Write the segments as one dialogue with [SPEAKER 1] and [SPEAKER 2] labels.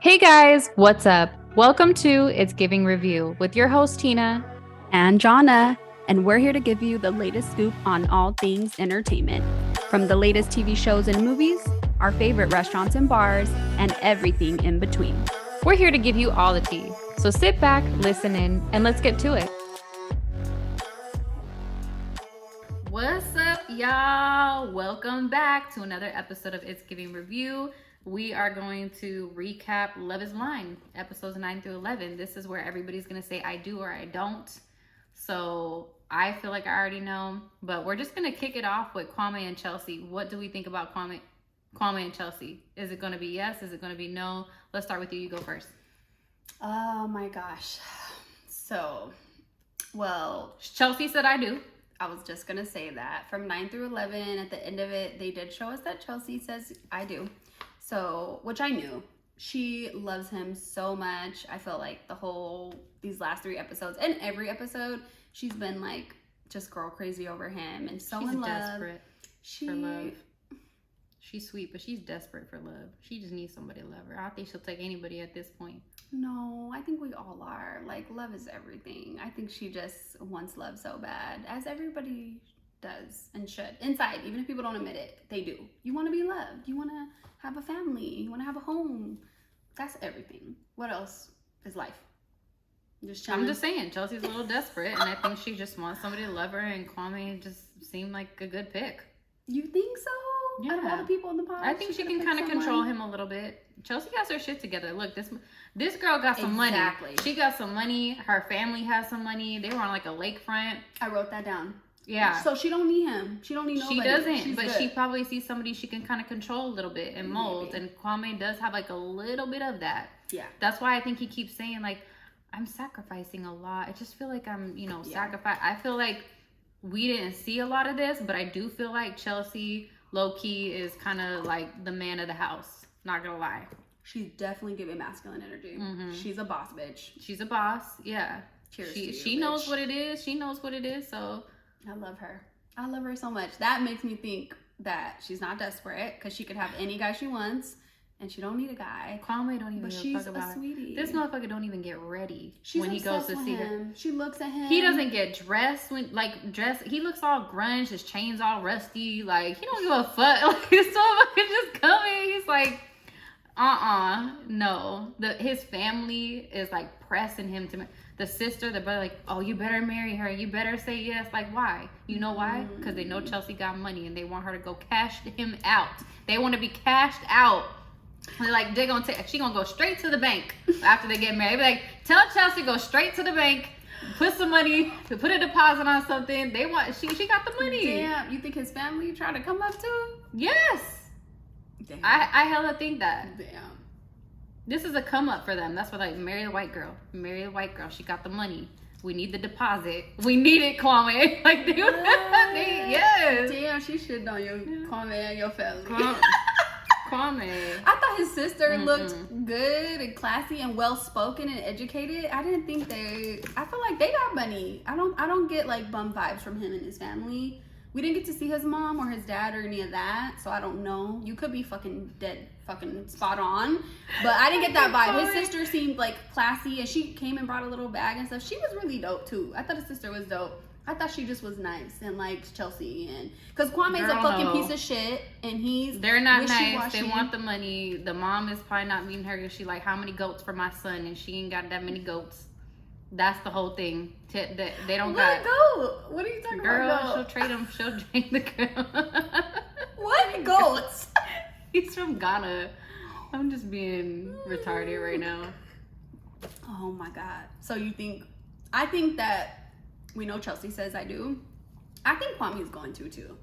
[SPEAKER 1] Hey guys, what's up? Welcome to It's Giving Review with your host Tina
[SPEAKER 2] and Jonna, and we're here to give you the latest scoop on all things entertainment. From the latest TV shows and movies, our favorite restaurants and bars, and everything in between.
[SPEAKER 1] We're here to give you all the tea. So sit back, listen in, and let's get to it. What's up, y'all? Welcome back to another episode of It's Giving Review. We are going to recap Love is Blind, episodes 9 through 11. This is where everybody's going to say I do or I don't. So I feel like I already know, but we're just going to kick it off with Kwame and Chelsea. What do we think about Kwame and Chelsea? Is it going to be yes? Is it going to be no? Let's start with you. You go first.
[SPEAKER 2] Oh my gosh.
[SPEAKER 1] Chelsea said I do.
[SPEAKER 2] I was just going to say that. From 9 through 11, at the end of it, they did show us that Chelsea says I do. So, which I knew. She loves him so much. I feel like these last 3 episodes, and every episode, she's been like just girl crazy over him and so
[SPEAKER 1] she's
[SPEAKER 2] in love.
[SPEAKER 1] Desperate for love. She's sweet, but she's desperate for love. She just needs somebody to love her. I don't think she'll take anybody at this point.
[SPEAKER 2] No, I think we all are. Like, love is everything. I think she just wants love so bad, as everybody does and should. Inside, even if people don't admit it, they do. You want to be loved. You want to have a family. You want to have a home. That's everything. What else is life?
[SPEAKER 1] I'm just saying, Chelsea's a little desperate, and I think she just wants somebody to love her, and Kwame just seemed like a good pick.
[SPEAKER 2] You think so?
[SPEAKER 1] Yeah.
[SPEAKER 2] Out of all the people in the pod,
[SPEAKER 1] I think she can kind of control him a little bit. Chelsea has her shit together. Look, this girl got some money. She got some money. Her family has some money. They were on like a lakefront.
[SPEAKER 2] I wrote that down.
[SPEAKER 1] Yeah.
[SPEAKER 2] So she don't need him. She don't need nobody.
[SPEAKER 1] She doesn't, but she probably sees somebody she can kind of control a little bit and mold. Maybe. And Kwame does have like a little bit of that.
[SPEAKER 2] Yeah.
[SPEAKER 1] That's why I think he keeps saying like, I'm sacrificing a lot. I just feel like I'm, sacrifice. I feel like we didn't see a lot of this, but I do feel like Chelsea low-key is kind of like the man of the house. Not gonna lie.
[SPEAKER 2] She's definitely giving masculine energy. Mm-hmm. She's a boss bitch.
[SPEAKER 1] She's a boss. Yeah.
[SPEAKER 2] Cheers
[SPEAKER 1] she knows what it is. She knows what it is. So
[SPEAKER 2] I love her. I love her so much. That makes me think that she's not desperate because she could have any guy she wants. And she don't need a guy.
[SPEAKER 1] Kwame don't even
[SPEAKER 2] give a fuck
[SPEAKER 1] about
[SPEAKER 2] sweetie.
[SPEAKER 1] It. This motherfucker don't even get ready when he goes to see her.
[SPEAKER 2] She looks at him.
[SPEAKER 1] He doesn't get dressed He looks all grunge. His chain's all rusty. Like he don't give a fuck. Like this motherfucker just coming. He's like, no. His family is like pressing him to. The sister, the brother, like, oh, you better marry her. You better say yes. Like, why? You know why? Because they know Chelsea got money and they want her to go cash him out. They want to be cashed out. Like she gonna go straight to the bank after they get married. Be like, tell Chelsea go straight to the bank, put some money, put a deposit on something. They want she got the money.
[SPEAKER 2] Damn, you think his family try to come up too?
[SPEAKER 1] Yes. Damn. I hella think that.
[SPEAKER 2] Damn.
[SPEAKER 1] This is a come up for them. That's what like marry the white girl. Marry the white girl. She got the money. We need the deposit. We need it, Kwame. Like they yes.
[SPEAKER 2] Damn, she shit on your Kwame and your family.
[SPEAKER 1] Kwame.
[SPEAKER 2] I thought his sister looked good and classy and well spoken and educated. I didn't think I feel like they got money. I don't get like bum vibes from him and his family. We didn't get to see his mom or his dad or any of that, so I don't know. You could be fucking dead, fucking spot on, but I didn't get that vibe. His sister seemed like classy, and she came and brought a little bag and stuff. She was really dope too. I thought his sister was dope. I thought she just was nice and liked Chelsea, and because Kwame's a fucking piece of shit, and they're not nice.
[SPEAKER 1] They want the money. The mom is probably not meeting her because she like, how many goats for my son, and she ain't got that many goats. That's the whole thing. They don't got
[SPEAKER 2] goat. What are you talking
[SPEAKER 1] about?
[SPEAKER 2] Girl,
[SPEAKER 1] she'll trade him. She'll drain the girl.
[SPEAKER 2] What goats?
[SPEAKER 1] He's from Ghana. I'm just being retarded right now.
[SPEAKER 2] Oh my god. So you think? I think that we know Chelsea says I do. I think Kwame's going to too.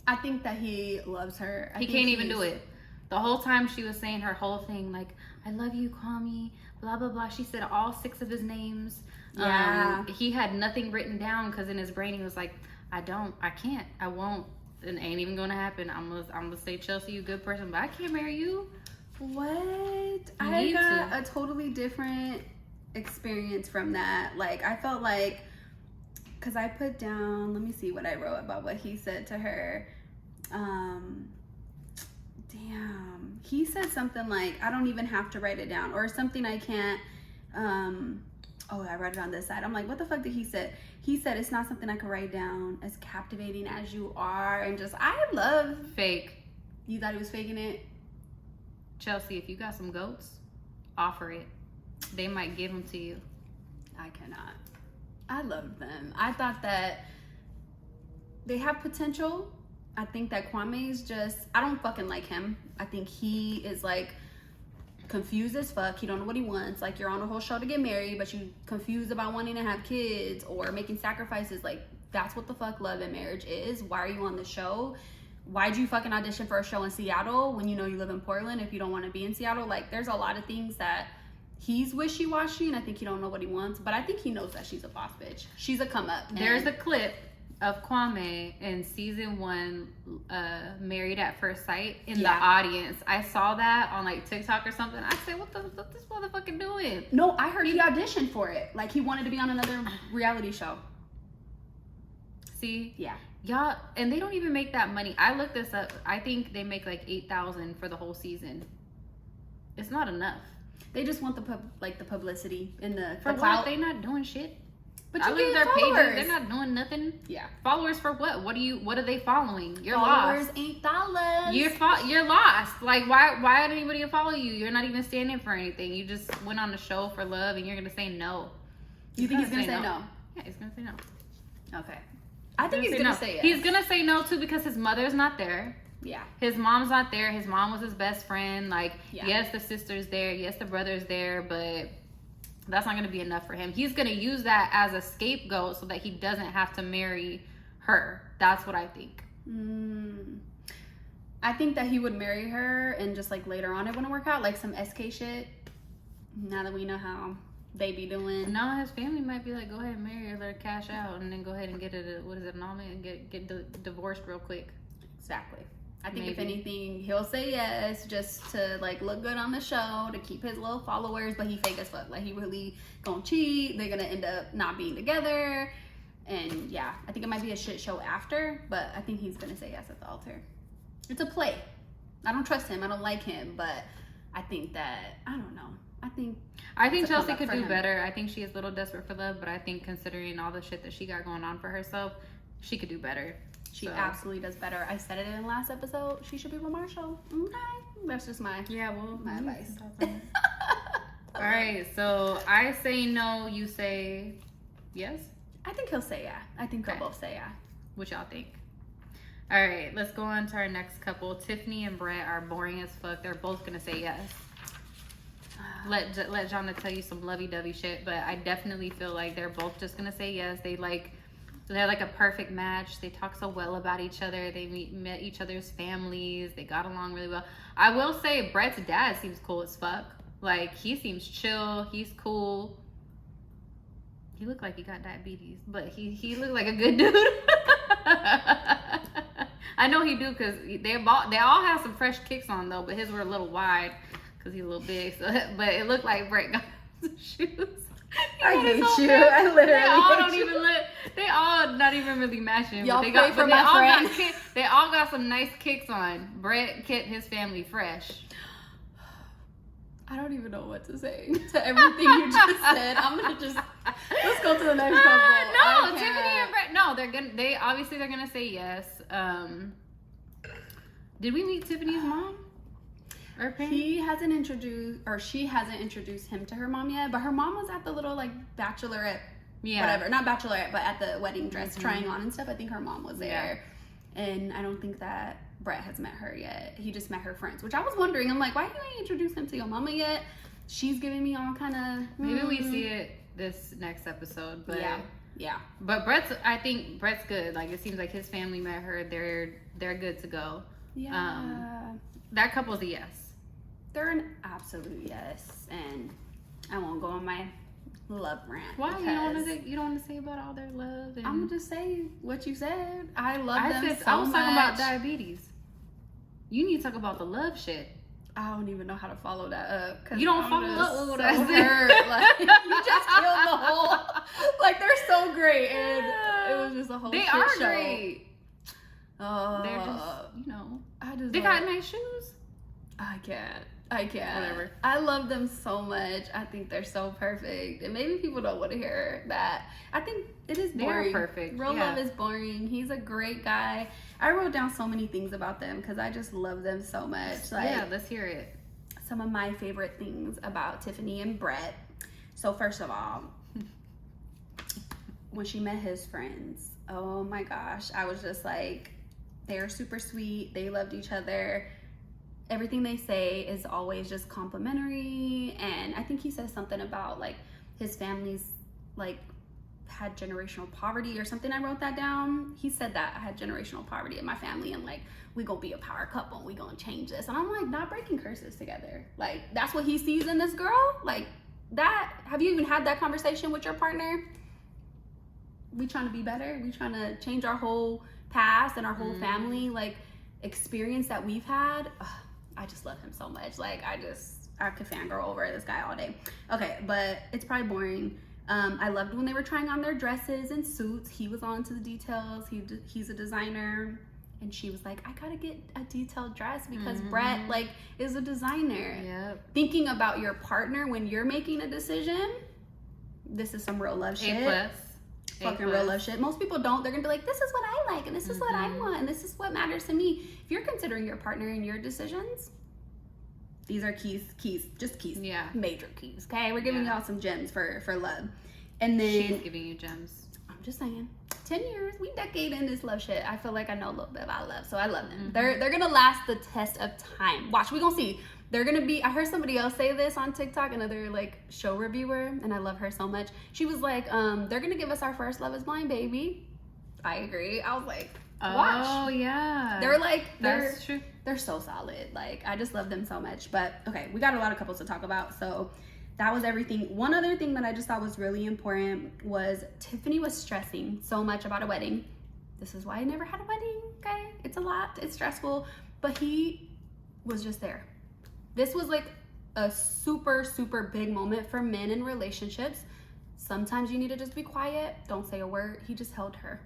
[SPEAKER 2] I think that he loves her.
[SPEAKER 1] He can't even do it. The whole time she was saying her whole thing like, I love you, Kwame, blah, blah, blah. She said all 6 of his names.
[SPEAKER 2] Yeah.
[SPEAKER 1] He had nothing written down because in his brain he was like, I can't, I won't. It ain't even going to happen. I'm gonna say, Chelsea, you a good person, but I can't marry you.
[SPEAKER 2] What? I got a totally different experience from that. Like, I felt like, because I put down, let me see what I wrote about what he said to her. Damn. he said something like, I don't even have to write it down, or something I can't, I read it on this side. I'm like, what the fuck did he say? He said, it's not something I can write down, as captivating as you are, and just, I love.
[SPEAKER 1] Fake.
[SPEAKER 2] You thought he was faking it?
[SPEAKER 1] Chelsea, if you got some goats, offer it. They might give them to you.
[SPEAKER 2] I cannot. I love them. I thought that they have potential. I think that Kwame is just, I don't fucking like him. I think he is like confused as fuck. He don't know what he wants. Like, you're on a whole show to get married, but you confused about wanting to have kids or making sacrifices. Like, that's what the fuck love and marriage is. Why are you on the show? Why'd you fucking audition for a show in Seattle when you know you live in Portland if you don't want to be in Seattle? Like, there's a lot of things that he's wishy-washy, and I think he don't know what he wants. But I think he knows that she's a boss bitch. She's a come up.
[SPEAKER 1] There's a clip of Kwame in season 1, Married at First Sight, in the audience. I saw that on like TikTok or something. I said, what this motherfucker doing?
[SPEAKER 2] No, I heard he auditioned for it. Like, he wanted to be on another reality show.
[SPEAKER 1] See?
[SPEAKER 2] Yeah.
[SPEAKER 1] Y'all, and they don't even make that money. I looked this up. I think they make like $8,000 for the whole season. It's not enough.
[SPEAKER 2] They just want the publicity and the
[SPEAKER 1] for
[SPEAKER 2] clout.
[SPEAKER 1] what? They not doing shit.
[SPEAKER 2] But
[SPEAKER 1] I
[SPEAKER 2] you
[SPEAKER 1] look at
[SPEAKER 2] get
[SPEAKER 1] their
[SPEAKER 2] followers.
[SPEAKER 1] pages. They're not doing nothing.
[SPEAKER 2] Yeah.
[SPEAKER 1] Followers for what? What are they following? You're
[SPEAKER 2] followers
[SPEAKER 1] lost.
[SPEAKER 2] ain't dollars.
[SPEAKER 1] You're lost. Like, why would anybody follow you? You're not even standing for anything. You just went on the show for love, and you're gonna say no.
[SPEAKER 2] You think he's gonna say no?
[SPEAKER 1] Yeah, he's gonna say no.
[SPEAKER 2] Okay. I think he's gonna say yes.
[SPEAKER 1] He's gonna say no too because his mother's not there.
[SPEAKER 2] Yeah.
[SPEAKER 1] His mom's not there. His mom was his best friend. Like, yes, the sister's there. Yes, the brother's there, but that's not going to be enough for him. He's going to use that as a scapegoat so that he doesn't have to marry her. That's what I think.
[SPEAKER 2] I think that he would marry her and just like later on it wouldn't work out. Like some SK shit. Now that we know how they be doing.
[SPEAKER 1] No, his family might be like, go ahead and marry her, let her cash out, and then go ahead and get it, annulment, and get divorced real quick.
[SPEAKER 2] Exactly. I think if anything, he'll say yes just to like look good on the show, to keep his little followers, but he fake as fuck. Like, he really gonna cheat. They're gonna end up not being together. And yeah, I think it might be a shit show after, but I think he's gonna say yes at the altar. It's a play. I don't trust him. I don't like him, but I think that, I don't know. I think
[SPEAKER 1] Chelsea could do better. I think she is a little desperate for love, but I think considering all the shit that she got going on for herself, she could do better.
[SPEAKER 2] She absolutely does better. I said it in the last episode. She should be with Marshall. Okay. That's just my advice.
[SPEAKER 1] All right. So I say no. You say yes?
[SPEAKER 2] I think he'll say yeah. I think they'll both say yeah.
[SPEAKER 1] What y'all think? All right. Let's go on to our next couple. Tiffany and Brett are boring as fuck. They're both going to say yes. Let Jonna tell you some lovey-dovey shit, but I definitely feel like they're both just going to say yes. They're like a perfect match. They talk so well about each other. They met each other's families. They got along really well. I will say Brett's dad seems cool as fuck. Like, he seems chill. He's cool. He looked like he got diabetes, but he looked like a good dude. I know he do because they all have some fresh kicks on though, but his were a little wide because he's a little big. So, but it looked like Brett got some shoes.
[SPEAKER 2] I hate you. I literally hate you.
[SPEAKER 1] They all not even really matching.
[SPEAKER 2] Y'all
[SPEAKER 1] they
[SPEAKER 2] pray for my friend.
[SPEAKER 1] They all got some nice kicks on. Brett kept his family fresh.
[SPEAKER 2] I don't even know what to say to everything you just said. I'm gonna let's go to the next couple.
[SPEAKER 1] No, Tiffany and Brett. No, they're gonna say yes. Did we meet Tiffany's mom? Or
[SPEAKER 2] she hasn't introduced him to her mom yet, but her mom was at the little like bachelorette, whatever, not bachelorette, but at the wedding dress trying on and stuff. I think her mom was there, and I don't think that Brett has met her yet. He just met her friends, which I was wondering. I'm like, why didn't you introduce him to your mama yet? She's giving me all kind of.
[SPEAKER 1] Maybe we see it this next episode, but
[SPEAKER 2] yeah.
[SPEAKER 1] But I think Brett's good. Like, it seems like his family met her. They're good to go.
[SPEAKER 2] Yeah.
[SPEAKER 1] That couple's a yes.
[SPEAKER 2] They're an absolute yes, and I won't go on my love rant.
[SPEAKER 1] Why you don't want to say about all their love? And
[SPEAKER 2] I'm gonna just say what you said. I love them so much.
[SPEAKER 1] I was talking about diabetes. You need to talk about the love shit.
[SPEAKER 2] I don't even know how to follow that up.
[SPEAKER 1] You don't follow up with that.
[SPEAKER 2] Like, you just killed the whole. Like, they're so great, and it was just a whole.
[SPEAKER 1] They
[SPEAKER 2] shit
[SPEAKER 1] are
[SPEAKER 2] show.
[SPEAKER 1] Great. They're just,
[SPEAKER 2] They
[SPEAKER 1] got nice shoes.
[SPEAKER 2] I can't.
[SPEAKER 1] Whatever.
[SPEAKER 2] I love them so much. I think they're so perfect. And maybe people don't want to hear that. I think it is boring.
[SPEAKER 1] They're perfect.
[SPEAKER 2] Real love is boring. He's a great guy. I wrote down so many things about them because I just love them so much. Like,
[SPEAKER 1] yeah, let's hear it.
[SPEAKER 2] Some of my favorite things about Tiffany and Brett. So first of all, when she met his friends, oh my gosh, I was just like, they're super sweet. They loved each other. Everything they say is always just complimentary. And I think he says something about like his family's like had generational poverty or something. I wrote that down. He said that I had generational poverty in my family and like we gonna be a power couple and we gonna change this. And I'm like, not breaking curses together. Like that's what he sees in this girl. Like that. Have you even had that conversation with your partner? We trying to be better. We trying to change our whole past and our whole family like experience that we've had. Ugh, I just love him so much. Like I could fangirl over this guy all day. Okay, but it's probably boring. I loved when they were trying on their dresses and suits. He was on to the details. He's a designer. And she was like, I gotta get a detailed dress because Brett like is a designer. Yep. Thinking about your partner when you're making a decision, this is some real love shit.
[SPEAKER 1] A+.
[SPEAKER 2] Fucking real love shit. Most people don't. They're gonna be like, this is what I like and this is what I want and this is what matters to me. If you're considering your partner in your decisions, these are keys, just keys.
[SPEAKER 1] Yeah.
[SPEAKER 2] Major keys. Okay, we're giving y'all some gems for love. And then
[SPEAKER 1] she's giving you gems.
[SPEAKER 2] I'm just saying, 10 years, we decade in this love shit. I feel like I know a little bit about love, so I love them. They're gonna last the test of time. Watch, we gonna see. They're gonna be, I heard somebody else say this on TikTok, another like show reviewer, and I love her so much. She was like, they're gonna give us our first Love is Blind baby. I agree. I was like, watch. Oh
[SPEAKER 1] yeah.
[SPEAKER 2] They're like,
[SPEAKER 1] that's true.
[SPEAKER 2] They're so solid. Like, I just love them so much. But okay, we got a lot of couples to talk about, so that was everything. One other thing that I just thought was really important was Tiffany was stressing so much about a wedding. This is why I never had a wedding, okay? It's a lot, it's stressful, but he was just there. This was like a super, super big moment for men in relationships. Sometimes you need to just be quiet, don't say a word. He just held her.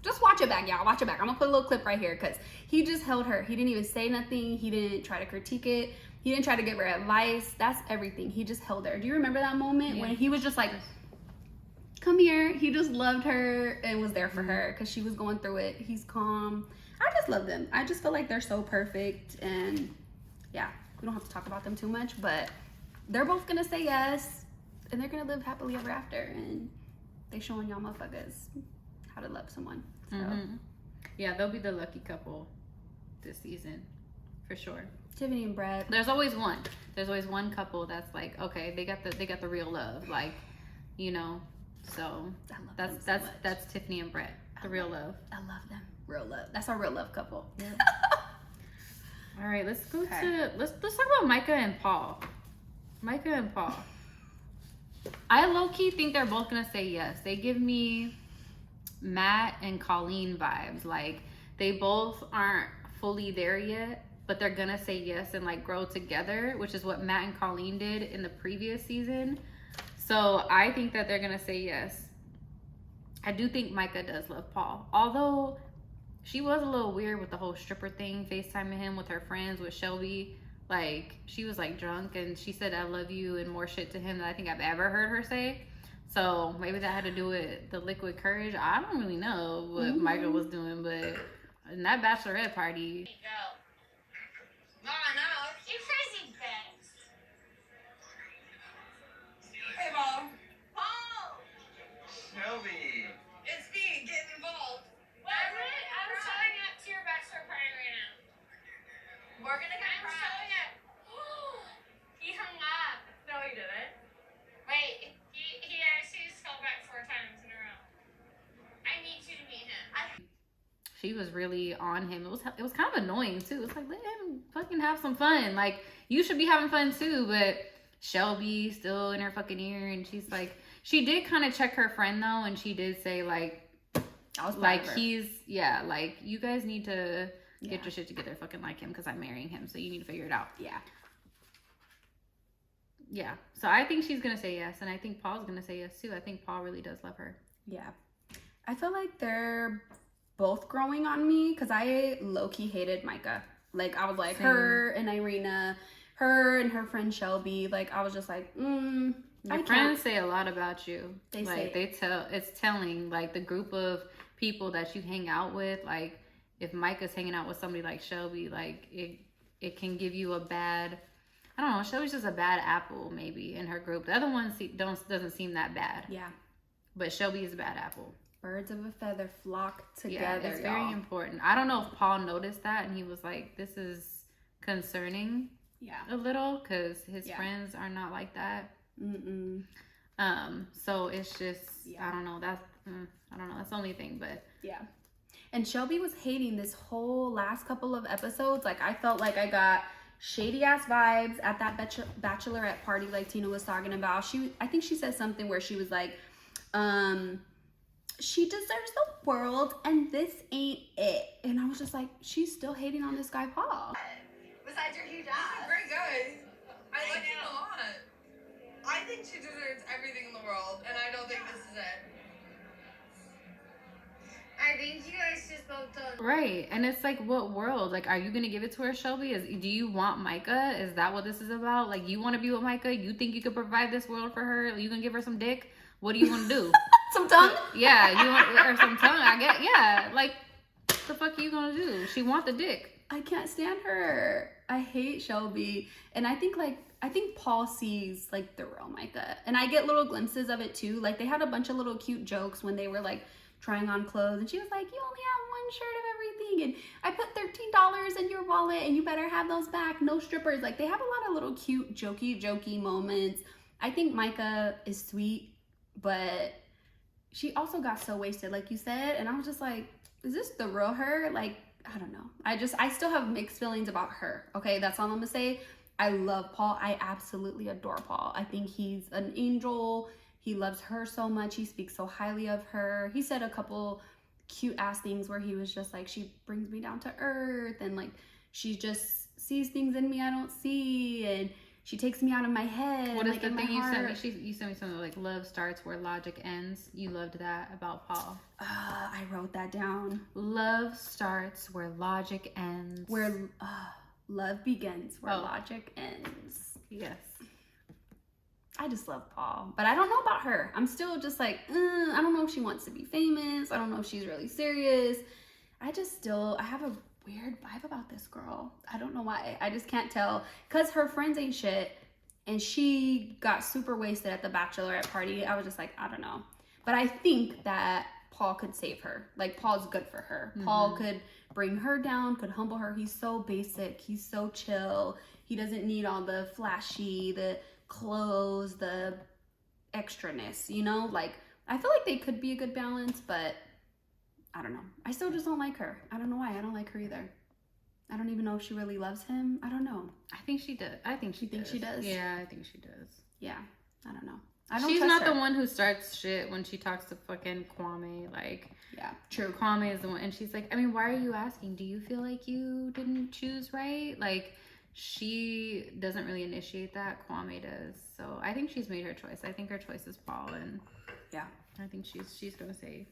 [SPEAKER 2] Just watch it back, y'all, watch it back. I'm gonna put a little clip right here because he just held her. He didn't even say nothing. He didn't try to critique it. He didn't try to give her advice. That's everything. He just held her. Do you remember that moment when he was just like, come here? He just loved her and was there for her because she was going through it. He's calm. I just love them. I just feel like they're so perfect. And yeah, we don't have to talk about them too much, but they're both gonna say yes and they're gonna live happily ever after. And they showing y'all motherfuckers how to love someone. So.
[SPEAKER 1] Yeah, they'll be the lucky couple this season for sure.
[SPEAKER 2] Tiffany and Brett.
[SPEAKER 1] There's always one. There's always one couple that's like, okay, they got the real love, like, you know. So that's Tiffany and Brett, the real love.
[SPEAKER 2] I love them. Real love. That's our real love couple. Yeah.
[SPEAKER 1] All right, let's go to let's talk about Micah and Paul. Micah and Paul. I low key think they're both gonna say yes. They give me Matt and Colleen vibes. Like they both aren't fully there yet, but they're gonna say yes and like grow together, which is what Matt and Colleen did in the previous season. So I think that they're gonna say yes. I do think Micah does love Paul, although she was a little weird with the whole stripper thing, FaceTiming him with her friends, with Shelby. Like she was like drunk and she said I love you and more shit to him than I think I've ever heard her say. So maybe that had to do with the liquid courage. I don't really know what Micah was doing, but in that bachelorette party.
[SPEAKER 3] No, you crazy bitch. Hey, Mom. Paul!
[SPEAKER 4] Shelby.
[SPEAKER 3] It's me, getting involved. What? I'm showing up to your bachelor party right now. We're gonna get I'm showing up. He hung up. No, he didn't. Wait, he actually just called back 4 times in a row. I need you to meet him.
[SPEAKER 1] She was really on him. It was kind of annoying too. It's like, let him fucking have some fun. Like you should be having fun too, but Shelby still in her fucking ear, and she's like, she did kind of check her friend though, and she did say like, like like you guys need to get your shit together, fucking like him, because I'm marrying him, so you need to figure it out. Yeah. So I think she's gonna say yes, and I think Paul's gonna say yes too. I think Paul really does love her.
[SPEAKER 2] Yeah, I feel like they're both growing on me because I low-key hated Micah. Like, I was like,
[SPEAKER 1] Same.
[SPEAKER 2] her and Irina, her and her friend Shelby. Like, I was just like,
[SPEAKER 1] Your friends say a lot about you.
[SPEAKER 2] They
[SPEAKER 1] like,
[SPEAKER 2] say
[SPEAKER 1] it's telling, like, the group of people that you hang out with, like, if Micah's hanging out with somebody like Shelby, like, it can give you a bad, I don't know, Shelby's just a bad apple, maybe, in her group. The other one doesn't seem that bad.
[SPEAKER 2] Yeah.
[SPEAKER 1] But Shelby is a bad apple.
[SPEAKER 2] Birds of a feather flock together.
[SPEAKER 1] Yeah, it's very important. I don't know if Paul noticed that and he was like, this is concerning a little, because his friends are not like that. So it's just, I don't know, that's the only thing, but.
[SPEAKER 2] Yeah. And Shelby was hating this whole last couple of episodes. Like, I felt like I got shady ass vibes at that bachelorette party like Tina was talking about. I think she said something where she was like, she deserves the world and this ain't it. And I was just like, she's still hating on this guy Paul.
[SPEAKER 3] Besides your huge
[SPEAKER 5] He's a
[SPEAKER 3] ass.
[SPEAKER 5] great guy. I like him a lot. I think she deserves everything in the world, and I don't think this is it.
[SPEAKER 3] I think you guys just both told.
[SPEAKER 1] Right. And it's like, what world? Like, are you going to give it to her, Shelby? Do you want Micah? Is that what this is about? Like, you want to be with Micah? You think you could provide this world for her? You going to give her some dick? What do you want to do?
[SPEAKER 2] Some tongue?
[SPEAKER 1] Yeah, you want or some tongue, I get. Yeah, like, what the fuck are you going to do? She want the dick.
[SPEAKER 2] I can't stand her. I hate Shelby. And I think Paul sees like the real Micah. And I get little glimpses of it too. Like, they had a bunch of little cute jokes when they were like trying on clothes, and she was like, you only have one shirt of everything, and I put $13 in your wallet and you better have those back. No strippers. Like, they have a lot of little cute jokey moments. I think Micah is sweet, but she also got so wasted, like you said, and I was just like, is this the real her? Like, I don't know. I still have mixed feelings about her. Okay, that's all I'm gonna say. I love Paul. I absolutely adore Paul. I think he's an angel. He loves her so much. He speaks so highly of her. He said a couple cute ass things where he was just like, she brings me down to earth, and like, she just sees things in me I don't see, and she takes me out of my head.
[SPEAKER 1] What is
[SPEAKER 2] like,
[SPEAKER 1] the thing you sent me?
[SPEAKER 2] heart.
[SPEAKER 1] You sent me something like, love starts where logic ends. You loved that about Paul.
[SPEAKER 2] I wrote that down.
[SPEAKER 1] Love starts where logic ends.
[SPEAKER 2] Where love begins, where logic ends.
[SPEAKER 1] Yes.
[SPEAKER 2] I just love Paul, but I don't know about her. I'm still just like, I don't know if she wants to be famous. I don't know if she's really serious. I have a weird vibe about this girl. I don't know why. I just can't tell, because her friends ain't shit, and she got super wasted at the bachelorette party. I was just like, I don't know. But I think that Paul could save her. Like, Paul's good for her. Mm-hmm. Paul could bring her down, could humble her. He's so basic. He's so chill. He doesn't need all the flashy, the clothes, the extraness, you know? Like, I feel like they could be a good balance, but I don't know. I still just don't like her. I don't know why. I don't like her either. I don't even know if she really loves him. I don't know.
[SPEAKER 1] I think she does. I think she does.
[SPEAKER 2] She does?
[SPEAKER 1] Yeah, I think she does.
[SPEAKER 2] Yeah. I don't know.
[SPEAKER 1] She's not the one who starts shit when she talks to fucking Kwame. Like,
[SPEAKER 2] yeah, true.
[SPEAKER 1] Kwame is the one. And she's like, I mean, why are you asking? Do you feel like you didn't choose right? Like, she doesn't really initiate that. Kwame does. So I think she's made her choice. I think her choice is Paul. And
[SPEAKER 2] yeah,
[SPEAKER 1] I think she's going to say,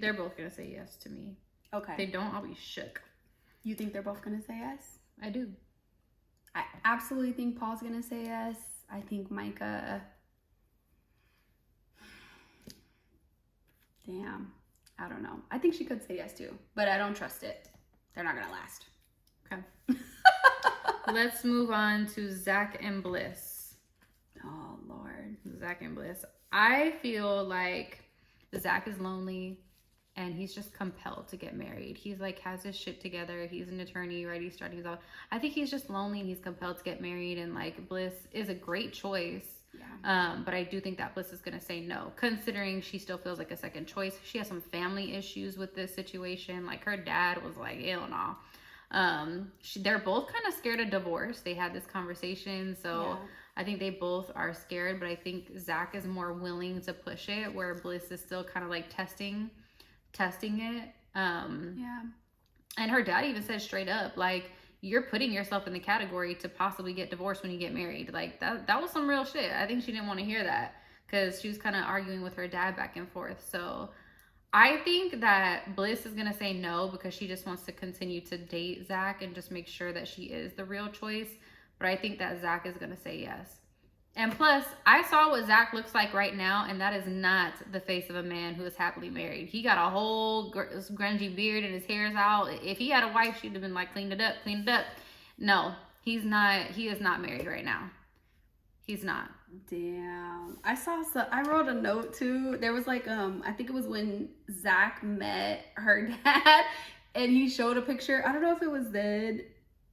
[SPEAKER 1] they're both going to say yes to me.
[SPEAKER 2] Okay.
[SPEAKER 1] If they don't, I'll be shook.
[SPEAKER 2] You think they're both going to say yes?
[SPEAKER 1] I do.
[SPEAKER 2] I absolutely think Paul's going to say yes. I think Micah... Damn. I don't know. I think she could say yes too, but I don't trust it. They're not going to last.
[SPEAKER 1] Okay. Let's move on to Zack and Bliss.
[SPEAKER 2] Oh, Lord.
[SPEAKER 1] Zack and Bliss. I feel like Zack is lonely and he's just compelled to get married. He's like, has his shit together. He's an attorney, right? He's starting his own. I think he's just lonely and he's compelled to get married, and like, Bliss is a great choice. Yeah. But I do think that Bliss is going to say no, considering she still feels like a second choice. She has some family issues with this situation. Like, her dad was like, hell no. They're both kind of scared of divorce. They had this conversation. So yeah. I think they both are scared, but I think Zack is more willing to push it, where Bliss is still kind of like testing it.
[SPEAKER 2] Yeah.
[SPEAKER 1] And her dad even said straight up, like, you're putting yourself in the category to possibly get divorced when you get married. Like, that was some real shit. I think she didn't want to hear that, because she was kind of arguing with her dad back and forth. So I think that Bliss is gonna say no because she just wants to continue to date Zack and just make sure that she is the real choice. But I think that Zack is gonna say yes. And plus, I saw what Zack looks like right now, and that is not the face of a man who is happily married. He got a whole grungy beard and his hair's out. If he had a wife, she'd have been like, cleaned it up, cleaned it up. No, he's not. He is not married right now. He's not.
[SPEAKER 2] Damn. I wrote a note too. There was like, I think it was when Zack met her dad and he showed a picture. I don't know if it was then,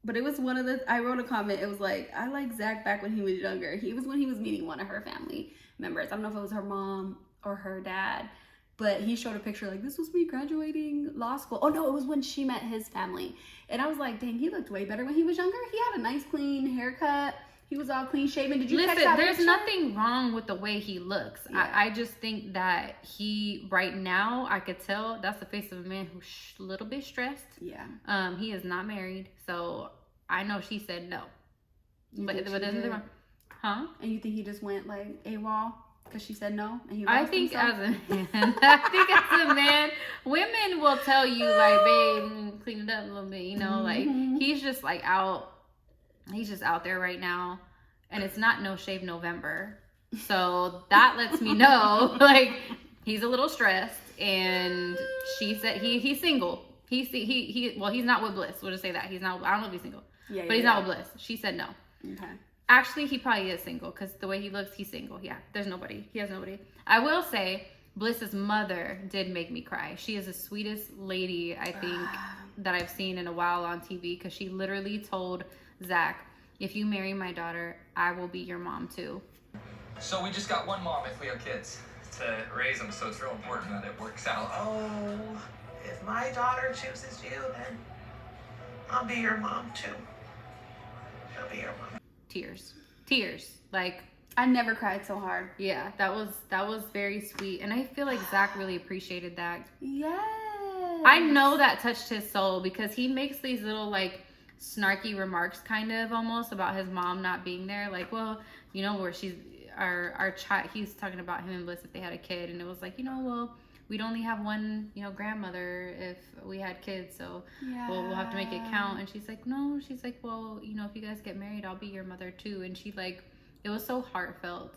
[SPEAKER 2] but it was I wrote a comment. It was like, I like Zack back when he was younger. He was when he was meeting one of her family members. I don't know if it was her mom or her dad, but he showed a picture like, this was me graduating law school. Oh no, it was when she met his family. And I was like, dang, he looked way better when he was younger. He had a nice clean haircut. He was all clean shaven. Did you catch that
[SPEAKER 1] there's
[SPEAKER 2] picture?
[SPEAKER 1] nothing wrong with the way he looks. Yeah. I just think that right now, I could tell that's the face of a man who's a little bit stressed.
[SPEAKER 2] Yeah.
[SPEAKER 1] He is not married, so I know she said no. But isn't there, huh? And
[SPEAKER 2] you think he just went like AWOL because she said no? And he
[SPEAKER 1] I think as a man, women will tell you like, babe, clean it up a little bit, you know, like he's just like out. He's just out there right now, and it's not No Shave November, so that lets me know like he's a little stressed. And she said he's single. He's not with Bliss. We'll just say that he's not. I don't know if he's single, but he's not with Bliss. She said no.
[SPEAKER 2] Okay.
[SPEAKER 1] Actually, he probably is single because the way he looks, he's single. Yeah, there's nobody. He has nobody. I will say Bliss's mother did make me cry. She is the sweetest lady I think that I've seen in a while on TV because she literally told Zack, if you marry my daughter, I will be your mom too.
[SPEAKER 4] So we just got one mom if we have kids to raise them, so it's real important that it works out.
[SPEAKER 6] Oh, if my daughter chooses you, then I'll be your mom too. I'll be your mom.
[SPEAKER 1] Tears. Like,
[SPEAKER 2] I never cried so hard.
[SPEAKER 1] Yeah, that was very sweet, and I feel like Zack really appreciated that.
[SPEAKER 2] Yes.
[SPEAKER 1] I know that touched his soul because he makes these little like snarky remarks kind of almost about his mom not being there, like, well, you know, where she's our child, he's talking about him and Bliss if they had a kid, and it was like, you know, well, we'd only have one, you know, grandmother if we had kids, so we'll have to make it count. And she's like, no, she's like, well, you know, if you guys get married, I'll be your mother too. And she like, it was so heartfelt.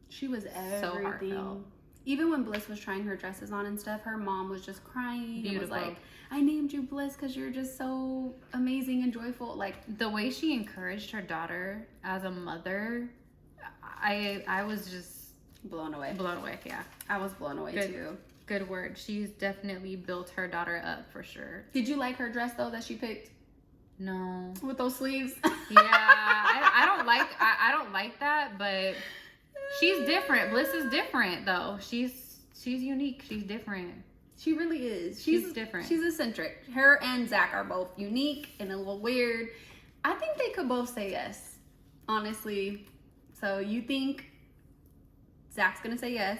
[SPEAKER 2] She was everything.
[SPEAKER 1] So heartfelt.
[SPEAKER 2] Even when Bliss was trying her dresses on and stuff, her mom was just crying.
[SPEAKER 1] Beautiful.
[SPEAKER 2] It was like, I named you Bliss because you're just so amazing and joyful. Like,
[SPEAKER 1] the way she encouraged her daughter as a mother, I was just
[SPEAKER 2] blown away.
[SPEAKER 1] Yeah.
[SPEAKER 2] I was blown away too.
[SPEAKER 1] Good word. She's definitely built her daughter up for sure.
[SPEAKER 2] Did you like her dress though that she picked?
[SPEAKER 1] No.
[SPEAKER 2] With those sleeves?
[SPEAKER 1] Yeah. I don't like that, but she's different. Bliss is different though. She's unique. She's different.
[SPEAKER 2] She really is.
[SPEAKER 1] She's different.
[SPEAKER 2] She's eccentric. Her and Zack are both unique and a little weird. I think they could both say yes, honestly. So you think Zack's gonna say yes?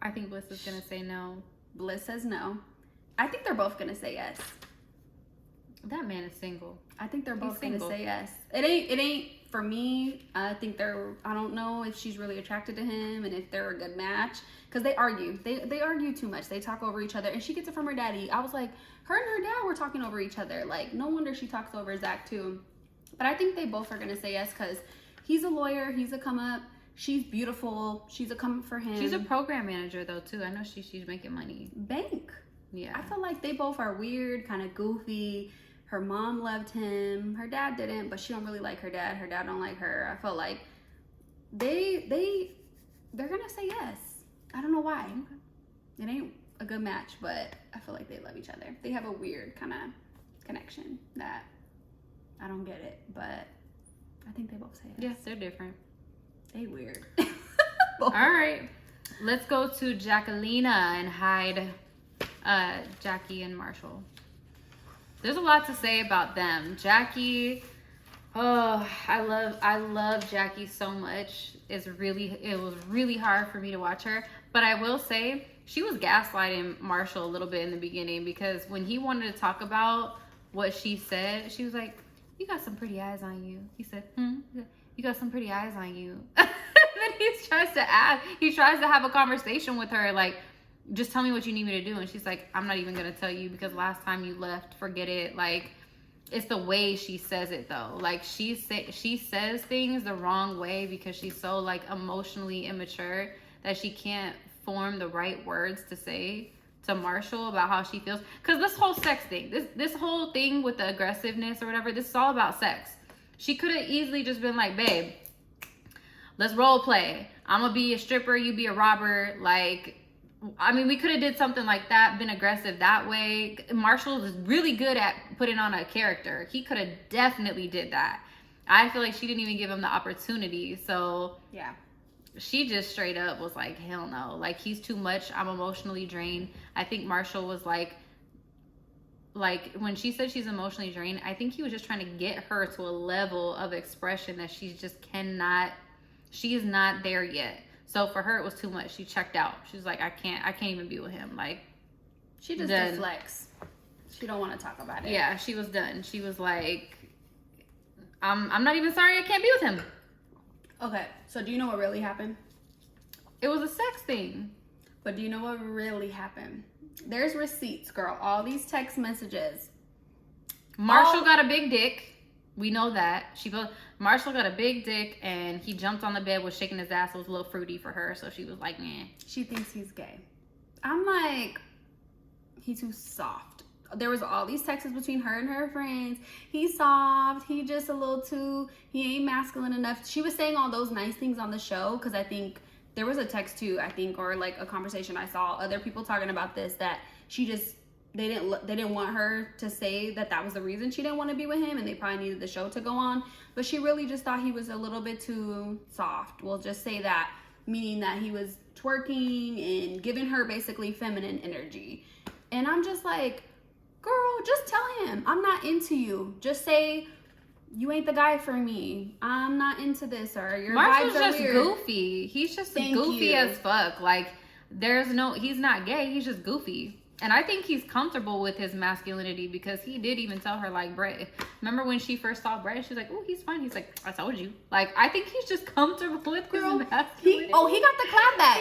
[SPEAKER 1] I think Bliss is gonna say no.
[SPEAKER 2] Bliss says no. I think they're both gonna say yes.
[SPEAKER 1] That man is single.
[SPEAKER 2] I think they're both gonna say yes. It ain't for me. I think I don't know if she's really attracted to him and if they're a good match. Because they argue. They argue too much. They talk over each other. And she gets it from her daddy. I was like, her and her dad were talking over each other. Like, no wonder she talks over Zack too. But I think they both are gonna say yes because he's a lawyer. He's a come up. She's beautiful. She's a come up for him.
[SPEAKER 1] She's a program manager though too. I know she's making money.
[SPEAKER 2] Bank.
[SPEAKER 1] Yeah.
[SPEAKER 2] I feel like they both are weird, kind of goofy. Her mom loved him. Her dad didn't, but she don't really like her dad. Her dad don't like her. I feel like they're gonna say yes. I don't know why. It ain't a good match, but I feel like they love each other. They have a weird kind of connection that I don't get it, but I think they both say yes.
[SPEAKER 1] Yes, they're different.
[SPEAKER 2] They weird.
[SPEAKER 1] All right, let's go to Jacquelina and hide Jackie and Marshall. There's a lot to say about them. Jackie, oh, I love Jackie so much. It was really hard for me to watch her, but I will say she was gaslighting Marshall a little bit in the beginning because when he wanted to talk about what she said, she was like, "You got some pretty eyes on you." He said, "You got some pretty eyes on you." And then he tries to have a conversation with her like, just tell me what you need me to do. And she's like, I'm not even gonna tell you because last time you left, forget it. Like, it's the way she says it though. Like, she says things the wrong way because she's so like emotionally immature that she can't form the right words to say to Marshall about how she feels. Because this whole sex thing, this whole thing with the aggressiveness or whatever, this is all about sex. She could have easily just been like, babe, let's role play. I'm gonna be a stripper, you be a robber. Like, I mean, we could have did something like that, been aggressive that way. Marshall is really good at putting on a character. He could have definitely did that. I feel like she didn't even give him the opportunity. So
[SPEAKER 2] yeah,
[SPEAKER 1] she just straight up was like, hell no. Like, he's too much. I'm emotionally drained. I think Marshall was like when she said she's emotionally drained, I think he was just trying to get her to a level of expression that she just cannot, she is not there yet. So for her, it was too much. She checked out. She was like, I can't even be with him. Like,
[SPEAKER 2] she just
[SPEAKER 1] done.
[SPEAKER 2] deflects. She don't want to talk about it.
[SPEAKER 1] Yeah, she was done. She was like, I'm not even sorry I can't be with him.
[SPEAKER 2] Okay, so do you know what really happened?
[SPEAKER 1] It was a sex thing.
[SPEAKER 2] But do you know what really happened? There's receipts, girl. All these text messages.
[SPEAKER 1] Marshall got a big dick. We know that. Marshall got a big dick and he jumped on the bed, was shaking his ass. It was a little fruity for her, so she was like, "Meh."
[SPEAKER 2] She thinks he's gay. I'm like, he's too soft. There was all these texts between her and her friends. He's soft. He just a little too, he ain't masculine enough. She was saying all those nice things on the show because I think there was a text too, I think, or like a conversation I saw other people talking about this, that she just, they didn't want her to say that was the reason she didn't want to be with him, and they probably needed the show to go on. But she really just thought he was a little bit too soft. We'll just say that, meaning that he was twerking and giving her basically feminine energy. And I'm just like, girl, just tell him I'm not into you. Just say, you ain't the guy for me. I'm not into this, or your
[SPEAKER 1] Marshall's
[SPEAKER 2] vibes are
[SPEAKER 1] just
[SPEAKER 2] weird.
[SPEAKER 1] goofy. He's just goofy as fuck. Like, he's not gay. He's just goofy. And I think he's comfortable with his masculinity because he did even tell her, like, Brett. Remember when she first saw Brett? She was like, "Oh, he's fine." He's like, "I told you." Like, I think he's just comfortable with his masculinity.
[SPEAKER 2] He got the clap back.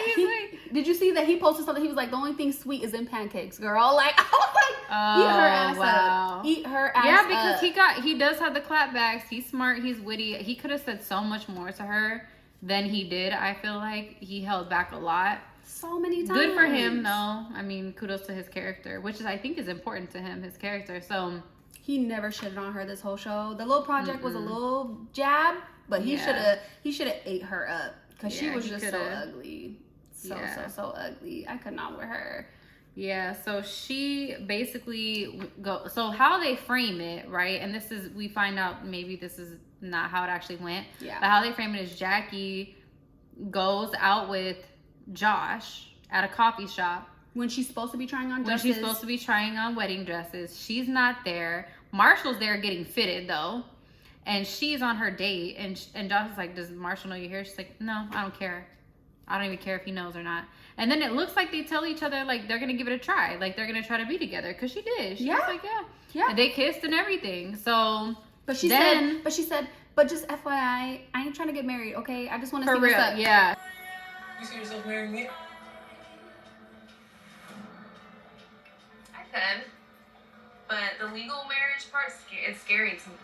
[SPEAKER 2] Did you see that he posted something? He was like, "The only thing sweet is in pancakes, girl." Like, I was like, eat her ass up. Eat her ass up.
[SPEAKER 1] Yeah, because he does have the clapbacks. He's smart. He's witty. He could have said so much more to her than he did. I feel like he held back a lot.
[SPEAKER 2] So many times.
[SPEAKER 1] Good for him, though. I mean, kudos to his character, which I think is important to him, his character. So
[SPEAKER 2] he never shitted on her this whole show. The little project was a little jab, but he should have ate her up because she was just so ugly. So ugly. I could not with her.
[SPEAKER 1] Yeah, so she basically so how they frame it, right? And this is, we find out maybe this is not how it actually went.
[SPEAKER 2] Yeah.
[SPEAKER 1] But how they frame it is Jackie goes out with Josh at a coffee shop
[SPEAKER 2] when she's supposed to be trying on dresses.
[SPEAKER 1] When she's supposed to be trying on wedding dresses. She's not there. Marshall's there getting fitted though, and she's on her date. And Josh is like, "Does Marshall know you're here?" She's like, "No, I don't care. I don't even care if he knows or not." And then it looks like they tell each other like they're gonna give it a try, like they're gonna try to be together, because she did. She was like, yeah. And they kissed and everything. So,
[SPEAKER 2] but she said, but just FYI, I ain't trying to get married. Okay, I just want to see what's up.
[SPEAKER 1] Yeah.
[SPEAKER 4] You see yourself marrying me?
[SPEAKER 3] I could, but the legal marriage part, it's scary to me.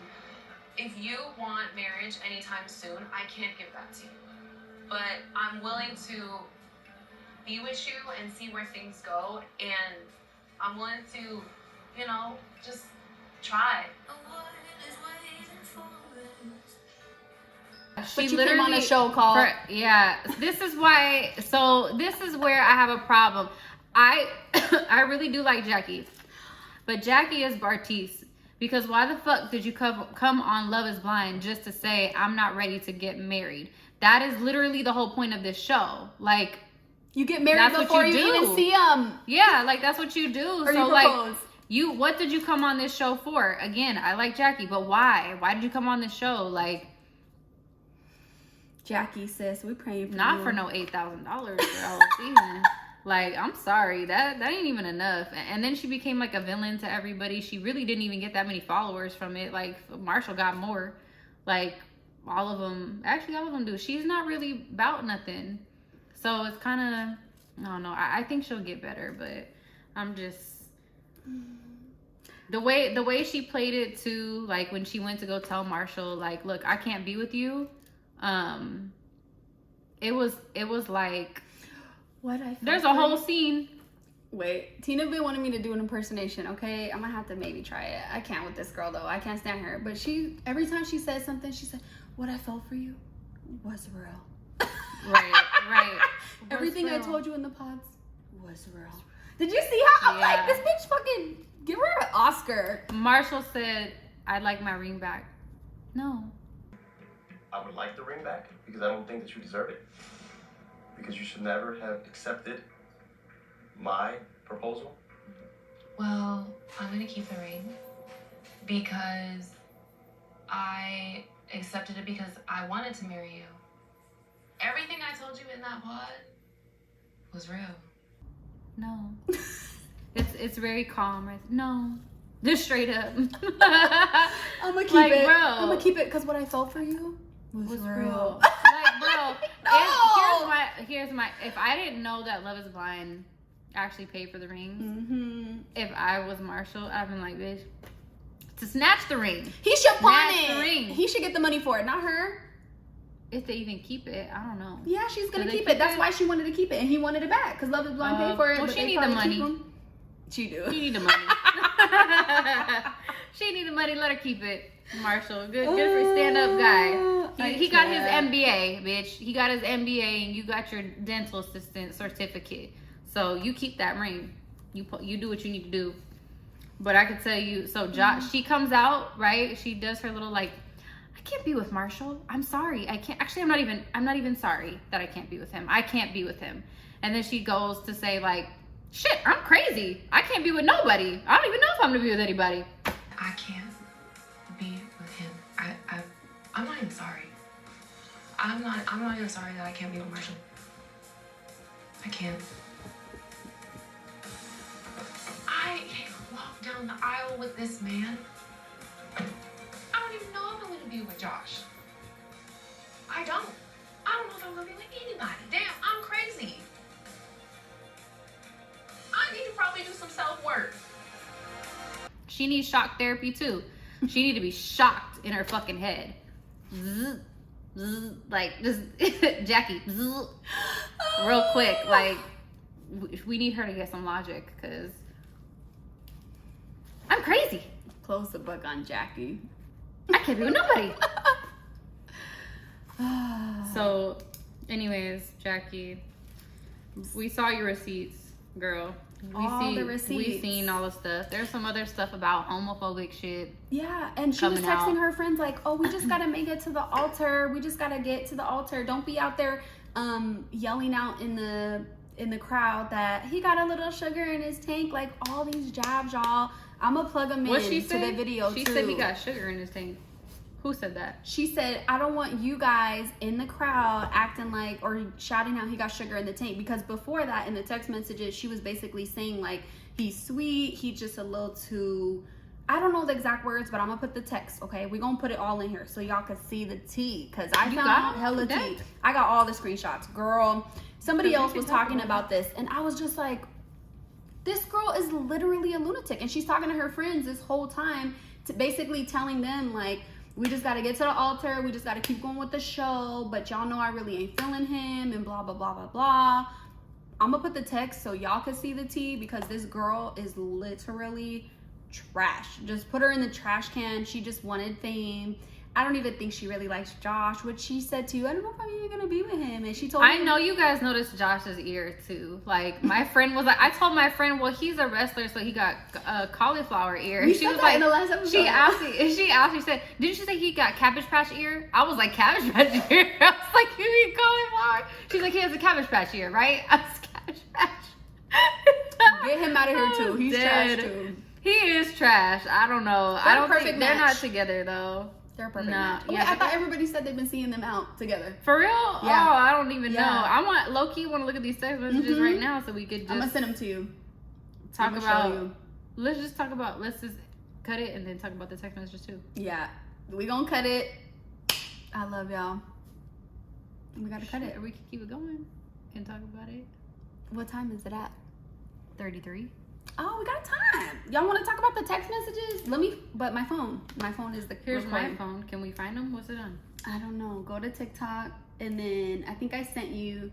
[SPEAKER 3] If you want marriage anytime soon, I can't give that to you. But I'm willing to be with you and see where things go, and I'm willing to, just try.
[SPEAKER 1] She
[SPEAKER 2] but you came on a show called
[SPEAKER 1] this is why. So this is where I have a problem. I really do like Jackie, but Jackie is Bartice, because why the fuck did you come on Love Is Blind just to say I'm not ready to get married? That is literally the whole point of this show. Like,
[SPEAKER 2] you get married before you even see them.
[SPEAKER 1] Yeah, like that's what you do.
[SPEAKER 2] Or
[SPEAKER 1] so
[SPEAKER 2] you
[SPEAKER 1] propose. Like, what did you come on this show for? Again, I like Jackie, but why? Why did you come on this show? Like,
[SPEAKER 2] Jackie, sis, we praying for
[SPEAKER 1] not
[SPEAKER 2] you.
[SPEAKER 1] for no $8,000 for the whole season. Like, I'm sorry, that ain't even enough. And then she became like a villain to everybody. She really didn't even get that many followers from it. Like, Marshall got more. Like, all of them do. She's not really about nothing. So it's kind of, I don't know. I think she'll get better, but I'm just the way she played it too. Like when she went to go tell Marshall, like, look, I can't be with you. It was like
[SPEAKER 2] what I.
[SPEAKER 1] There's a whole scene.
[SPEAKER 2] Wait, Tina been wanting me to do an impersonation. Okay, I'm gonna have to maybe try it. I can't with this girl though. I can't stand her. But she every time she says something, she said, "What I felt for you was real."
[SPEAKER 1] Right.
[SPEAKER 2] Everything
[SPEAKER 1] real.
[SPEAKER 2] I told you in the pods was real. Did you see how I'm like, this bitch fucking give her an Oscar.
[SPEAKER 1] Marshall said, "I'd like my ring back." No.
[SPEAKER 7] I would like the ring back because I don't think that you deserve it. Because you should never have accepted my proposal.
[SPEAKER 8] Well, I'm gonna keep the ring because I accepted it because I wanted to marry you. Everything I told you in that pod was real.
[SPEAKER 1] No. It's very calm. Right? No. Just straight up.
[SPEAKER 2] I'm gonna keep
[SPEAKER 1] like,
[SPEAKER 2] it.
[SPEAKER 1] bro.
[SPEAKER 2] I'm gonna keep it because what I felt for you was real.
[SPEAKER 1] Like, bro.
[SPEAKER 2] No.
[SPEAKER 1] Here's my. If I didn't know that Love Is Blind actually paid for the rings, if I was Marshall, I'd been like, bitch, to snatch the ring.
[SPEAKER 2] He should pawn
[SPEAKER 1] Snatch
[SPEAKER 2] it.
[SPEAKER 1] the ring.
[SPEAKER 2] He should get the money for it, not her.
[SPEAKER 1] If they even keep it, I don't know.
[SPEAKER 2] Yeah, she's gonna
[SPEAKER 1] Do they
[SPEAKER 2] keep
[SPEAKER 1] keep
[SPEAKER 2] it. That's
[SPEAKER 1] it?
[SPEAKER 2] why she wanted to keep it, and he wanted it back because Love Is Blind paid for it.
[SPEAKER 1] Well,
[SPEAKER 2] but
[SPEAKER 1] she
[SPEAKER 2] they
[SPEAKER 1] need the
[SPEAKER 2] probably keep
[SPEAKER 1] money.
[SPEAKER 2] them. She do.
[SPEAKER 1] She need the money. She need the money. Let her keep it. Marshall, good for stand up guy. He got his MBA, bitch. He got his MBA, and you got your dental assistant certificate. So you keep that ring. You do what you need to do. But I could tell you. So Josh, she comes out right. She does her little like, I can't be with Marshall. I'm sorry. I can't. Actually, I'm not even sorry that I can't be with him. I can't be with him. And then she goes to say like, shit, I'm crazy. I can't be with nobody. I don't even know if I'm gonna be with anybody.
[SPEAKER 8] I can't be with him. I'm not even sorry. I'm not even sorry that I can't be with Marshall. I can't. I can't walk down the aisle with this man. I don't even know if I'm gonna be with Josh. I don't know if I'm gonna be with anybody. Damn, I'm crazy. I need to probably do some self-work.
[SPEAKER 1] She needs shock therapy too. She need to be shocked in her fucking head. Zzz, zzz, like just Jackie, zzz, real quick. Like we need her to get some logic because I'm crazy.
[SPEAKER 2] Close the book on Jackie.
[SPEAKER 1] I can't be with nobody. So, anyways, Jackie, we saw your receipts, girl.
[SPEAKER 2] The receipts.
[SPEAKER 1] We seen all the stuff. There's some other stuff about homophobic shit.
[SPEAKER 2] Yeah, and she was
[SPEAKER 1] Coming
[SPEAKER 2] texting
[SPEAKER 1] out.
[SPEAKER 2] her friends like, "Oh, we just gotta make it to the altar. We just gotta get to the altar. Don't be out there yelling out in the crowd that he got a little sugar in his tank." Like all these jabs, y'all. I'ma plug them
[SPEAKER 1] What
[SPEAKER 2] in
[SPEAKER 1] she
[SPEAKER 2] to
[SPEAKER 1] said?
[SPEAKER 2] the video
[SPEAKER 1] She
[SPEAKER 2] too.
[SPEAKER 1] said he got sugar in his tank. Who said that?
[SPEAKER 2] She said, "I don't want you guys in the crowd acting like or shouting out he got sugar in the tank," because before that in the text messages she was basically saying like he's sweet, he's just a little too, I don't know the exact words, but I'm gonna put the text, okay? We're gonna put it all in here so y'all can see the tea, because I
[SPEAKER 1] You
[SPEAKER 2] found
[SPEAKER 1] got
[SPEAKER 2] hella
[SPEAKER 1] that?
[SPEAKER 2] tea. I got all the screenshots, girl. Somebody
[SPEAKER 1] Because we
[SPEAKER 2] else
[SPEAKER 1] can
[SPEAKER 2] was
[SPEAKER 1] talk
[SPEAKER 2] talking
[SPEAKER 1] about
[SPEAKER 2] about this and I was just like, this girl is literally a lunatic, and she's talking to her friends this whole time to basically telling them like, we just got to get to the altar, we just got to keep going with the show, but y'all know I really ain't feeling him and blah blah blah blah blah. I'm gonna put the text so y'all can see the tea, because this girl is literally trash. Just put her in the trash can. She just wanted fame. I don't even think she really likes Josh, which she said to you, I don't know if I'm even gonna be with him. And she told me,
[SPEAKER 1] I know you guys noticed Josh's ear too. Like my friend was like, I told my friend, well, he's a wrestler, so he got a cauliflower ear.
[SPEAKER 2] We
[SPEAKER 1] She
[SPEAKER 2] said
[SPEAKER 1] was
[SPEAKER 2] that
[SPEAKER 1] like,
[SPEAKER 2] in the last episode.
[SPEAKER 1] she asked me, she said, didn't you say he got Cabbage Patch ear? I was like, Cabbage Patch ear? I was like, you mean cauliflower? She's like, he has a Cabbage Patch ear, right? I was Cabbage Patch.
[SPEAKER 2] get him out of here too. He's
[SPEAKER 1] Dead.
[SPEAKER 2] trash too.
[SPEAKER 1] He is trash. I don't know.
[SPEAKER 2] They're
[SPEAKER 1] I
[SPEAKER 2] a
[SPEAKER 1] don't
[SPEAKER 2] perfect
[SPEAKER 1] think they're
[SPEAKER 2] match.
[SPEAKER 1] not together though.
[SPEAKER 2] They're a perfect
[SPEAKER 1] Nah,
[SPEAKER 2] match.
[SPEAKER 1] yeah,
[SPEAKER 2] Wait, I
[SPEAKER 1] but
[SPEAKER 2] thought
[SPEAKER 1] they-
[SPEAKER 2] everybody said they've been seeing them out together.
[SPEAKER 1] For real?
[SPEAKER 2] Yeah.
[SPEAKER 1] Oh, I don't even
[SPEAKER 2] Yeah.
[SPEAKER 1] know. I want low-key want to look at these text messages
[SPEAKER 2] Mhm.
[SPEAKER 1] right now so we could
[SPEAKER 2] I'm gonna
[SPEAKER 1] just
[SPEAKER 2] send them to you.
[SPEAKER 1] talk
[SPEAKER 2] I'ma show
[SPEAKER 1] about.
[SPEAKER 2] you.
[SPEAKER 1] Let's just cut it and then talk about the text messages too.
[SPEAKER 2] Yeah, we gonna cut it. I love y'all. We gotta cut it.
[SPEAKER 1] Or we can keep it going and talk about it.
[SPEAKER 2] What time is it at?
[SPEAKER 1] 33.
[SPEAKER 2] Oh, we got time. Y'all want to talk about the text messages? But my phone is the
[SPEAKER 1] Here's my
[SPEAKER 2] recording.
[SPEAKER 1] phone. Can we find them? What's it on?
[SPEAKER 2] I don't know. Go to TikTok, and then I think I sent you.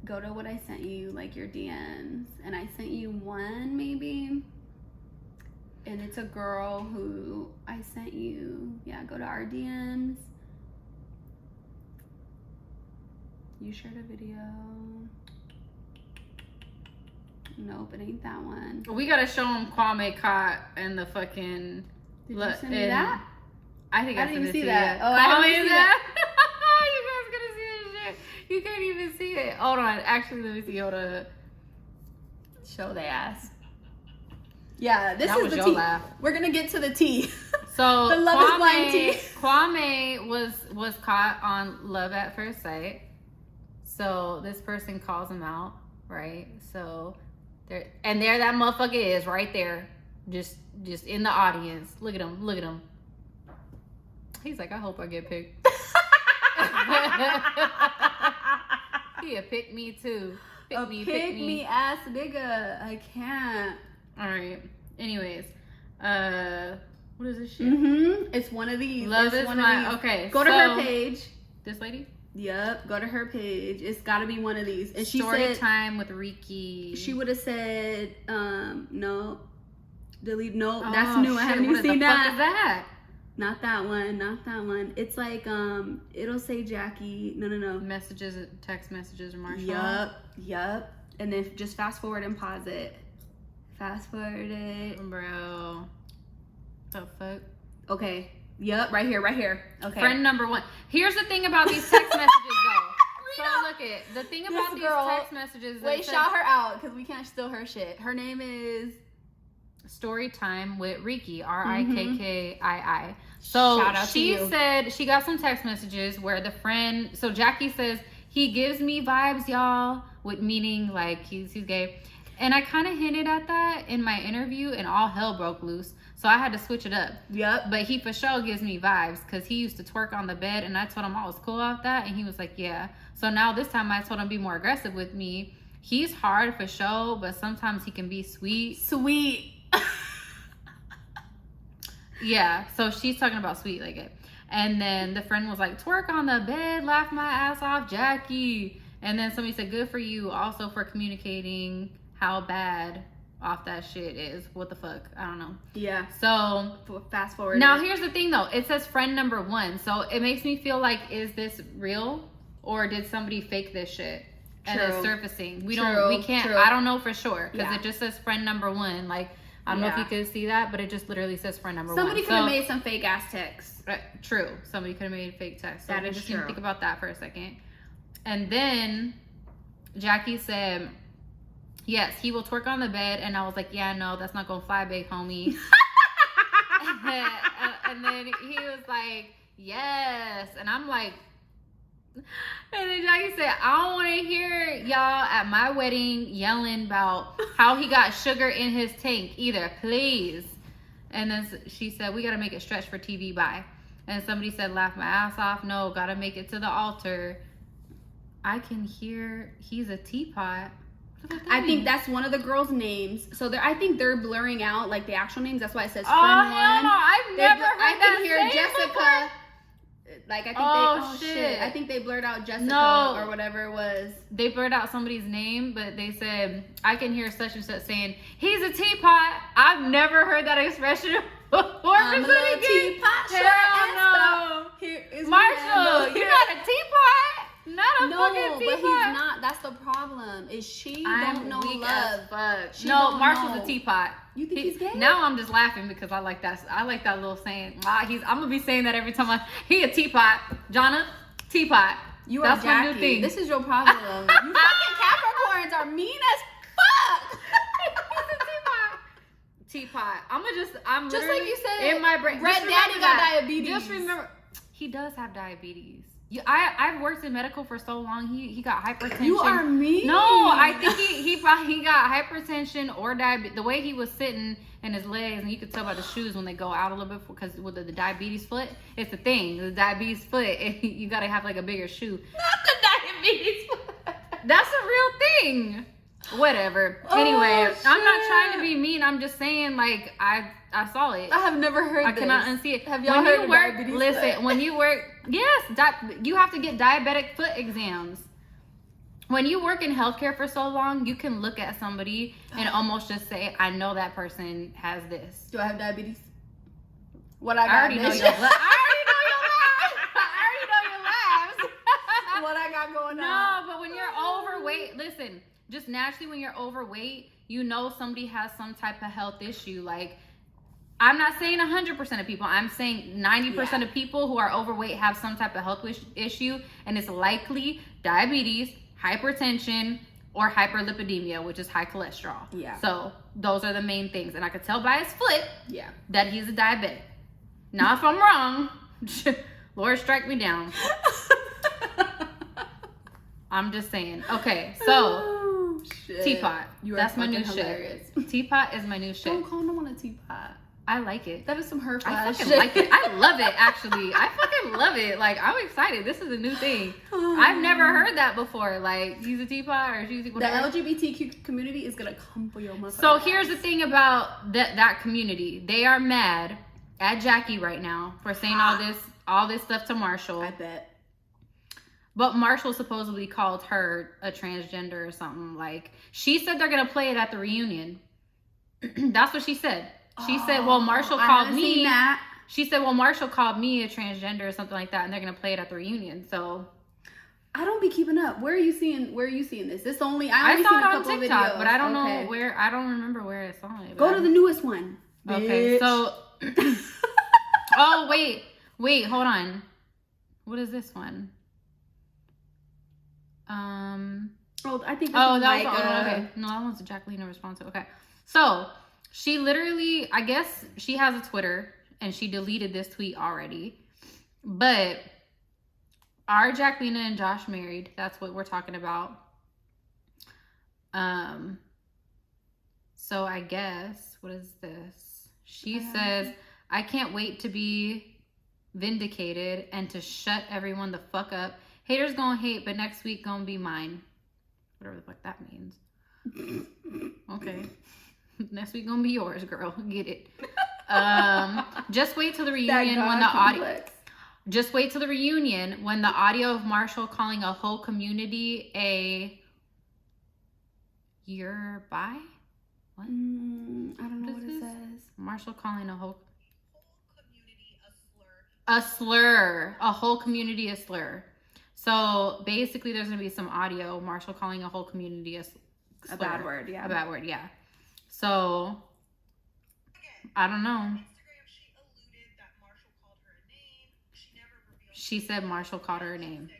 [SPEAKER 2] Go to what I sent you, like your DMs, and I sent you one maybe. And it's a girl who I sent you. Yeah, go to our DMs. You shared a video. Nope, it ain't that one.
[SPEAKER 1] We gotta show them Kwame caught in the fucking.
[SPEAKER 2] Did you send me that?
[SPEAKER 1] I think I
[SPEAKER 2] didn't
[SPEAKER 1] sent
[SPEAKER 2] even
[SPEAKER 1] it
[SPEAKER 2] see
[SPEAKER 1] to
[SPEAKER 2] that.
[SPEAKER 1] you.
[SPEAKER 2] Oh, I didn't
[SPEAKER 1] Kwame
[SPEAKER 2] see
[SPEAKER 1] is
[SPEAKER 2] that.
[SPEAKER 1] You guys gonna see this shit. You can't even see it. Hold on. Actually, let me see. Hold on.
[SPEAKER 2] Show the ass. Yeah, this
[SPEAKER 1] That
[SPEAKER 2] is
[SPEAKER 1] was
[SPEAKER 2] the
[SPEAKER 1] your
[SPEAKER 2] tea.
[SPEAKER 1] laugh.
[SPEAKER 2] We're gonna get to the tea.
[SPEAKER 1] So
[SPEAKER 2] The Love is Blind tea.
[SPEAKER 1] Kwame was caught on Love at First Sight. So this person calls him out, right? So there that motherfucker is right there, just in the audience. Look at him. Look at him. He's like, I hope I get picked. He'll pick me too. Pick me.
[SPEAKER 2] Ass nigga. I can't.
[SPEAKER 1] All right. Anyways, what is this shit?
[SPEAKER 2] It's one of these.
[SPEAKER 1] Love
[SPEAKER 2] It's
[SPEAKER 1] is
[SPEAKER 2] one of
[SPEAKER 1] Blind.
[SPEAKER 2] these.
[SPEAKER 1] Okay.
[SPEAKER 2] Go to
[SPEAKER 1] so-
[SPEAKER 2] her page.
[SPEAKER 1] This lady?
[SPEAKER 2] Yep. Go to her page. It's got to be one of these. And she
[SPEAKER 1] Story
[SPEAKER 2] said
[SPEAKER 1] time with Riki.
[SPEAKER 2] she would have said no. Delete. No,
[SPEAKER 1] Oh,
[SPEAKER 2] that's new. I
[SPEAKER 1] shit,
[SPEAKER 2] haven't
[SPEAKER 1] what
[SPEAKER 2] even seen
[SPEAKER 1] the fuck is that?
[SPEAKER 2] Not that one. Not that one. It's like it'll say Jackie. No.
[SPEAKER 1] Messages, text messages, or Marshall.
[SPEAKER 2] Yup. And then just fast forward and pause it. Fast forward it.
[SPEAKER 1] Bro. The fuck?
[SPEAKER 2] Okay. Yup. Right here. Okay.
[SPEAKER 1] Friend number 1. Here's the thing about these text messages, though. So look it. The thing about
[SPEAKER 2] This
[SPEAKER 1] these
[SPEAKER 2] girl-
[SPEAKER 1] text messages. is
[SPEAKER 2] Wait,
[SPEAKER 1] it says
[SPEAKER 2] shout her out because we can't steal her shit. Her name is.
[SPEAKER 1] Story time with Riki. Rikkii. So
[SPEAKER 2] Shout out to
[SPEAKER 1] she
[SPEAKER 2] you.
[SPEAKER 1] said she got some text messages where the friend. So Jackie says he gives me vibes, y'all, with meaning like he's gay. And I kind of hinted at that in my interview, and all hell broke loose. So I had to switch it up.
[SPEAKER 2] Yup.
[SPEAKER 1] But he for sure gives me vibes because he used to twerk on the bed, and I told him I was cool off that, and he was like, yeah. So now this time I told him be more aggressive with me. He's hard for sure, but sometimes he can be sweet.
[SPEAKER 2] Sweet.
[SPEAKER 1] Yeah, so she's talking about sweet like it. And then the friend was like, twerk on the bed, laugh my ass off, Jackie. And then somebody said, good for you also for communicating how bad off that shit is. What the fuck? I don't know.
[SPEAKER 2] Yeah.
[SPEAKER 1] So
[SPEAKER 2] Fast forward.
[SPEAKER 1] now here's the thing though. It says friend number 1. So it makes me feel like, is this real? Or did somebody fake this shit? And it's
[SPEAKER 2] True.
[SPEAKER 1] surfacing. We can't,
[SPEAKER 2] True.
[SPEAKER 1] I don't know for sure. Because
[SPEAKER 2] Yeah.
[SPEAKER 1] it just says friend number 1. Like, I don't know if you could see that, but it just literally says friend number 1.
[SPEAKER 2] Somebody could have made some fake ass texts.
[SPEAKER 1] True. Somebody could have made fake text. So
[SPEAKER 2] That
[SPEAKER 1] we
[SPEAKER 2] is
[SPEAKER 1] just need to
[SPEAKER 2] true.
[SPEAKER 1] think about that for a second. And then Jackie said, yes, he will twerk on the bed. And I was like, yeah, no, that's not going to fly, big homie. And then he was like, yes. And I'm like, and then Jackie said, I don't want to hear y'all at my wedding yelling about how he got sugar in his tank either, please. And then she said, we got to make it stretch for TV, bye. And somebody said, laugh my ass off. No, got to make it to the altar. I can hear he's a teapot. What does that
[SPEAKER 2] I
[SPEAKER 1] mean?
[SPEAKER 2] think that's one of the girls' names. So I think they're blurring out like the actual names. That's why it says friend
[SPEAKER 1] Oh,
[SPEAKER 2] one.
[SPEAKER 1] hell no. I've never heard
[SPEAKER 2] I
[SPEAKER 1] that
[SPEAKER 2] can hear
[SPEAKER 1] saying
[SPEAKER 2] Jessica.
[SPEAKER 1] before.
[SPEAKER 2] Like I think
[SPEAKER 1] Oh,
[SPEAKER 2] they
[SPEAKER 1] shit.
[SPEAKER 2] I think they blurred out Jessica
[SPEAKER 1] No.
[SPEAKER 2] or whatever it was.
[SPEAKER 1] They blurred out somebody's name, but they said, I can hear such and such saying, he's a teapot. I've never heard that expression before.
[SPEAKER 2] I'm a
[SPEAKER 1] Say it
[SPEAKER 2] little
[SPEAKER 1] again.
[SPEAKER 2] teapot.
[SPEAKER 1] Hell
[SPEAKER 2] Sure
[SPEAKER 1] no.
[SPEAKER 2] Here is
[SPEAKER 1] Marshall, you're not a teapot. Not a
[SPEAKER 2] No,
[SPEAKER 1] fucking teapot.
[SPEAKER 2] but he's not. That's the problem. Is she don't know
[SPEAKER 1] weak
[SPEAKER 2] love?
[SPEAKER 1] as fuck.
[SPEAKER 2] She
[SPEAKER 1] No,
[SPEAKER 2] don't
[SPEAKER 1] Marshall's
[SPEAKER 2] know.
[SPEAKER 1] a teapot.
[SPEAKER 2] You think he's gay?
[SPEAKER 1] Now I'm just laughing because I like that. I like that little saying. I'm gonna be saying that every time he a teapot. Jonna, teapot.
[SPEAKER 2] You
[SPEAKER 1] That's
[SPEAKER 2] are
[SPEAKER 1] my new
[SPEAKER 2] Jackie.
[SPEAKER 1] thing.
[SPEAKER 2] This is your problem. You fucking Capricorns are mean as fuck.
[SPEAKER 1] Teapot. I'm
[SPEAKER 2] Just
[SPEAKER 1] literally
[SPEAKER 2] like you said,
[SPEAKER 1] in my brain.
[SPEAKER 2] Red
[SPEAKER 1] Just
[SPEAKER 2] Daddy
[SPEAKER 1] remember
[SPEAKER 2] got
[SPEAKER 1] that.
[SPEAKER 2] diabetes.
[SPEAKER 1] Just remember, he does have diabetes. I've worked in medical for so long. He got hypertension.
[SPEAKER 2] You are mean.
[SPEAKER 1] No, I think he got hypertension or diabetes. The way he was sitting and his legs, and you could tell by the shoes when they go out a little bit because with the diabetes foot, it's the thing. The diabetes foot, you gotta have like a bigger shoe.
[SPEAKER 2] Not the diabetes.
[SPEAKER 1] That's a real thing. Whatever. Anyway, I'm not trying to be mean. I'm just saying, like, I saw it.
[SPEAKER 2] I have never heard
[SPEAKER 1] I cannot unsee it.
[SPEAKER 2] Have y'all heard of diabetes?
[SPEAKER 1] Listen, when you work, yes, you have to get diabetic foot exams. When you work in healthcare for so long, you can look at somebody and almost just say, I know that person has this.
[SPEAKER 2] Do I have diabetes? What I got,
[SPEAKER 1] I already know your labs.
[SPEAKER 2] What I got going on.
[SPEAKER 1] No, but when you're overweight, listen, just naturally when you're overweight, you know somebody has some type of health issue. Like, I'm not saying 100% of people. I'm saying 90% of people who are overweight have some type of health issue, and it's likely diabetes, hypertension, or hyperlipidemia, which is high cholesterol.
[SPEAKER 2] Yeah.
[SPEAKER 1] So those are the main things. And I could tell by his foot that he's a diabetic. Now, if I'm wrong, Lord, strike me down. I'm just saying. Okay, so teapot. That's my new shit. Teapot is my new shit.
[SPEAKER 2] Don't call no one a teapot.
[SPEAKER 1] I like it.
[SPEAKER 2] That is some her
[SPEAKER 1] I
[SPEAKER 2] shit.
[SPEAKER 1] fucking like it. I love it, actually. I fucking love it. Like, I'm excited. This is a new thing. I've never heard that before. Like, he's a teapot or she's whatever.
[SPEAKER 2] The LGBTQ community is gonna come for your motherfucker.
[SPEAKER 1] So here's the thing about that community. They are mad at Jackie right now for saying all this stuff to Marshall.
[SPEAKER 2] I bet.
[SPEAKER 1] But Marshall supposedly called her a transgender or something. Like, she said they're gonna play it at the reunion. That's what she said. She said, well, Marshall called me. She said, well, Marshall called me a transgender or something like that, and they're gonna play it at the reunion. So
[SPEAKER 2] I don't be keeping up. Where are you seeing this? This only
[SPEAKER 1] I
[SPEAKER 2] only
[SPEAKER 1] saw
[SPEAKER 2] seen
[SPEAKER 1] it
[SPEAKER 2] a
[SPEAKER 1] on
[SPEAKER 2] couple
[SPEAKER 1] TikTok,
[SPEAKER 2] videos.
[SPEAKER 1] but I don't know where. I don't remember where I saw it.
[SPEAKER 2] Go to the newest one.
[SPEAKER 1] Okay,
[SPEAKER 2] bitch.
[SPEAKER 1] so oh wait, hold on. What is this one?
[SPEAKER 2] I think.
[SPEAKER 1] Oh, that was okay. No, that one's a Jacqueline response. Okay, so she literally, I guess she has a Twitter and she deleted this tweet already. But are Jacqueline and Josh married? That's what we're talking about. So I guess, what is this? She says, I can't wait to be vindicated and to shut everyone the fuck up. Haters gonna hate, but next week gonna be mine. Whatever the fuck that means. Okay. Next week gonna be yours, girl. Get it. Just wait till the reunion when the audio. Just wait till the reunion when the audio of Marshall calling a whole community a. You're bi? What?
[SPEAKER 2] I don't know what it says.
[SPEAKER 1] Marshall calling a whole community a slur. A whole community a slur. So basically, there's gonna be some audio. Marshall calling a whole community a slur.
[SPEAKER 2] A bad word, yeah.
[SPEAKER 1] A bad word, yeah. So, I don't know. She said Marshall called her a name.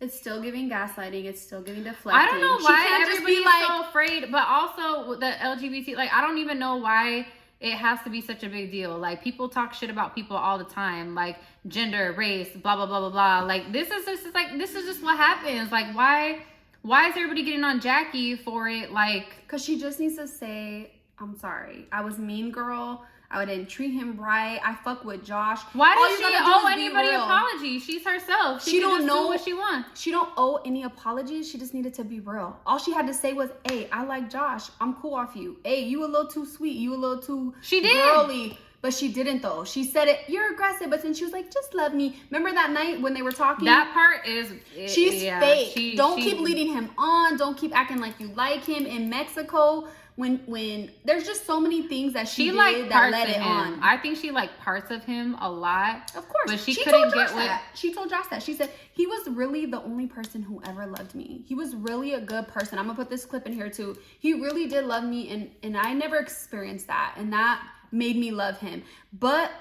[SPEAKER 2] It's still giving gaslighting. It's still giving deflecting.
[SPEAKER 1] I don't know why everybody's so afraid, but also with the LGBT, like, I don't even know why it has to be such a big deal. Like, people talk shit about people all the time, like gender, race, blah, blah, blah, blah, blah. Like, this is just what happens. Like, why is everybody getting on Jackie for it? Like,
[SPEAKER 2] because she just needs to say, I'm sorry. I was mean girl. I didn't treat him right. I fuck with Josh.
[SPEAKER 1] Why does she owe anybody an apology? She's herself. She don't just know what she wants.
[SPEAKER 2] She don't owe any apologies. She just needed to be real. All she had to say was, hey, I like Josh. I'm cool off you. Hey, you a little too sweet. You a little too girly. But she didn't, though. She said it, you're aggressive. But then she was like, just love me. Remember that night when they were talking?
[SPEAKER 1] That part is...
[SPEAKER 2] She's fake. Don't keep leading him on. Don't keep acting like you like him. In Mexico, when there's just so many things that she did that led it on.
[SPEAKER 1] I think she liked parts of him a lot.
[SPEAKER 2] Of course.
[SPEAKER 1] But she couldn't get with...
[SPEAKER 2] She told Josh that. She said, he was really the only person who ever loved me. He was really a good person. I'm going to put this clip in here, too. He really did love me, and I never experienced that. And that made me love him. But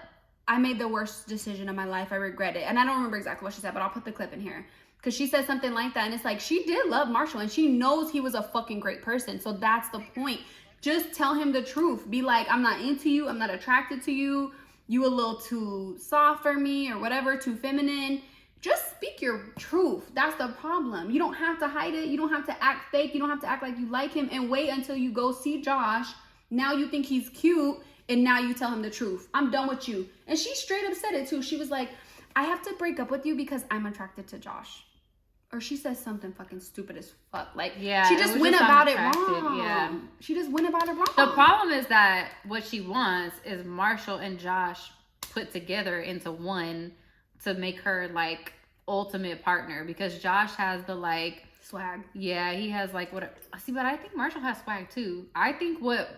[SPEAKER 2] I made the worst decision of my life. I regret it. And I don't remember exactly what she said, but I'll put the clip in here. Because she said something like that. And it's like, she did love Marshall. And she knows he was a fucking great person. So that's the point. Just tell him the truth. Be like, I'm not into you. I'm not attracted to you. You a little too soft for me or whatever. Too feminine. Just speak your truth. That's the problem. You don't have to hide it. You don't have to act fake. You don't have to act like you like him. And wait until you go see Josh. Now you think he's cute. And now you tell him the truth. I'm done with you. And she straight up said it too. She was like, I have to break up with you because I'm attracted to Josh. or she says something fucking stupid as fuck. Like,
[SPEAKER 1] yeah,
[SPEAKER 2] she just went about it
[SPEAKER 1] unattractive,
[SPEAKER 2] wrong.
[SPEAKER 1] Yeah.
[SPEAKER 2] She just went about it wrong.
[SPEAKER 1] The problem is that what she wants is Marshall and Josh put together into one to make her like ultimate partner, because Josh has the like
[SPEAKER 2] swag.
[SPEAKER 1] Yeah, he has like what. See, but I think Marshall has swag too. I think what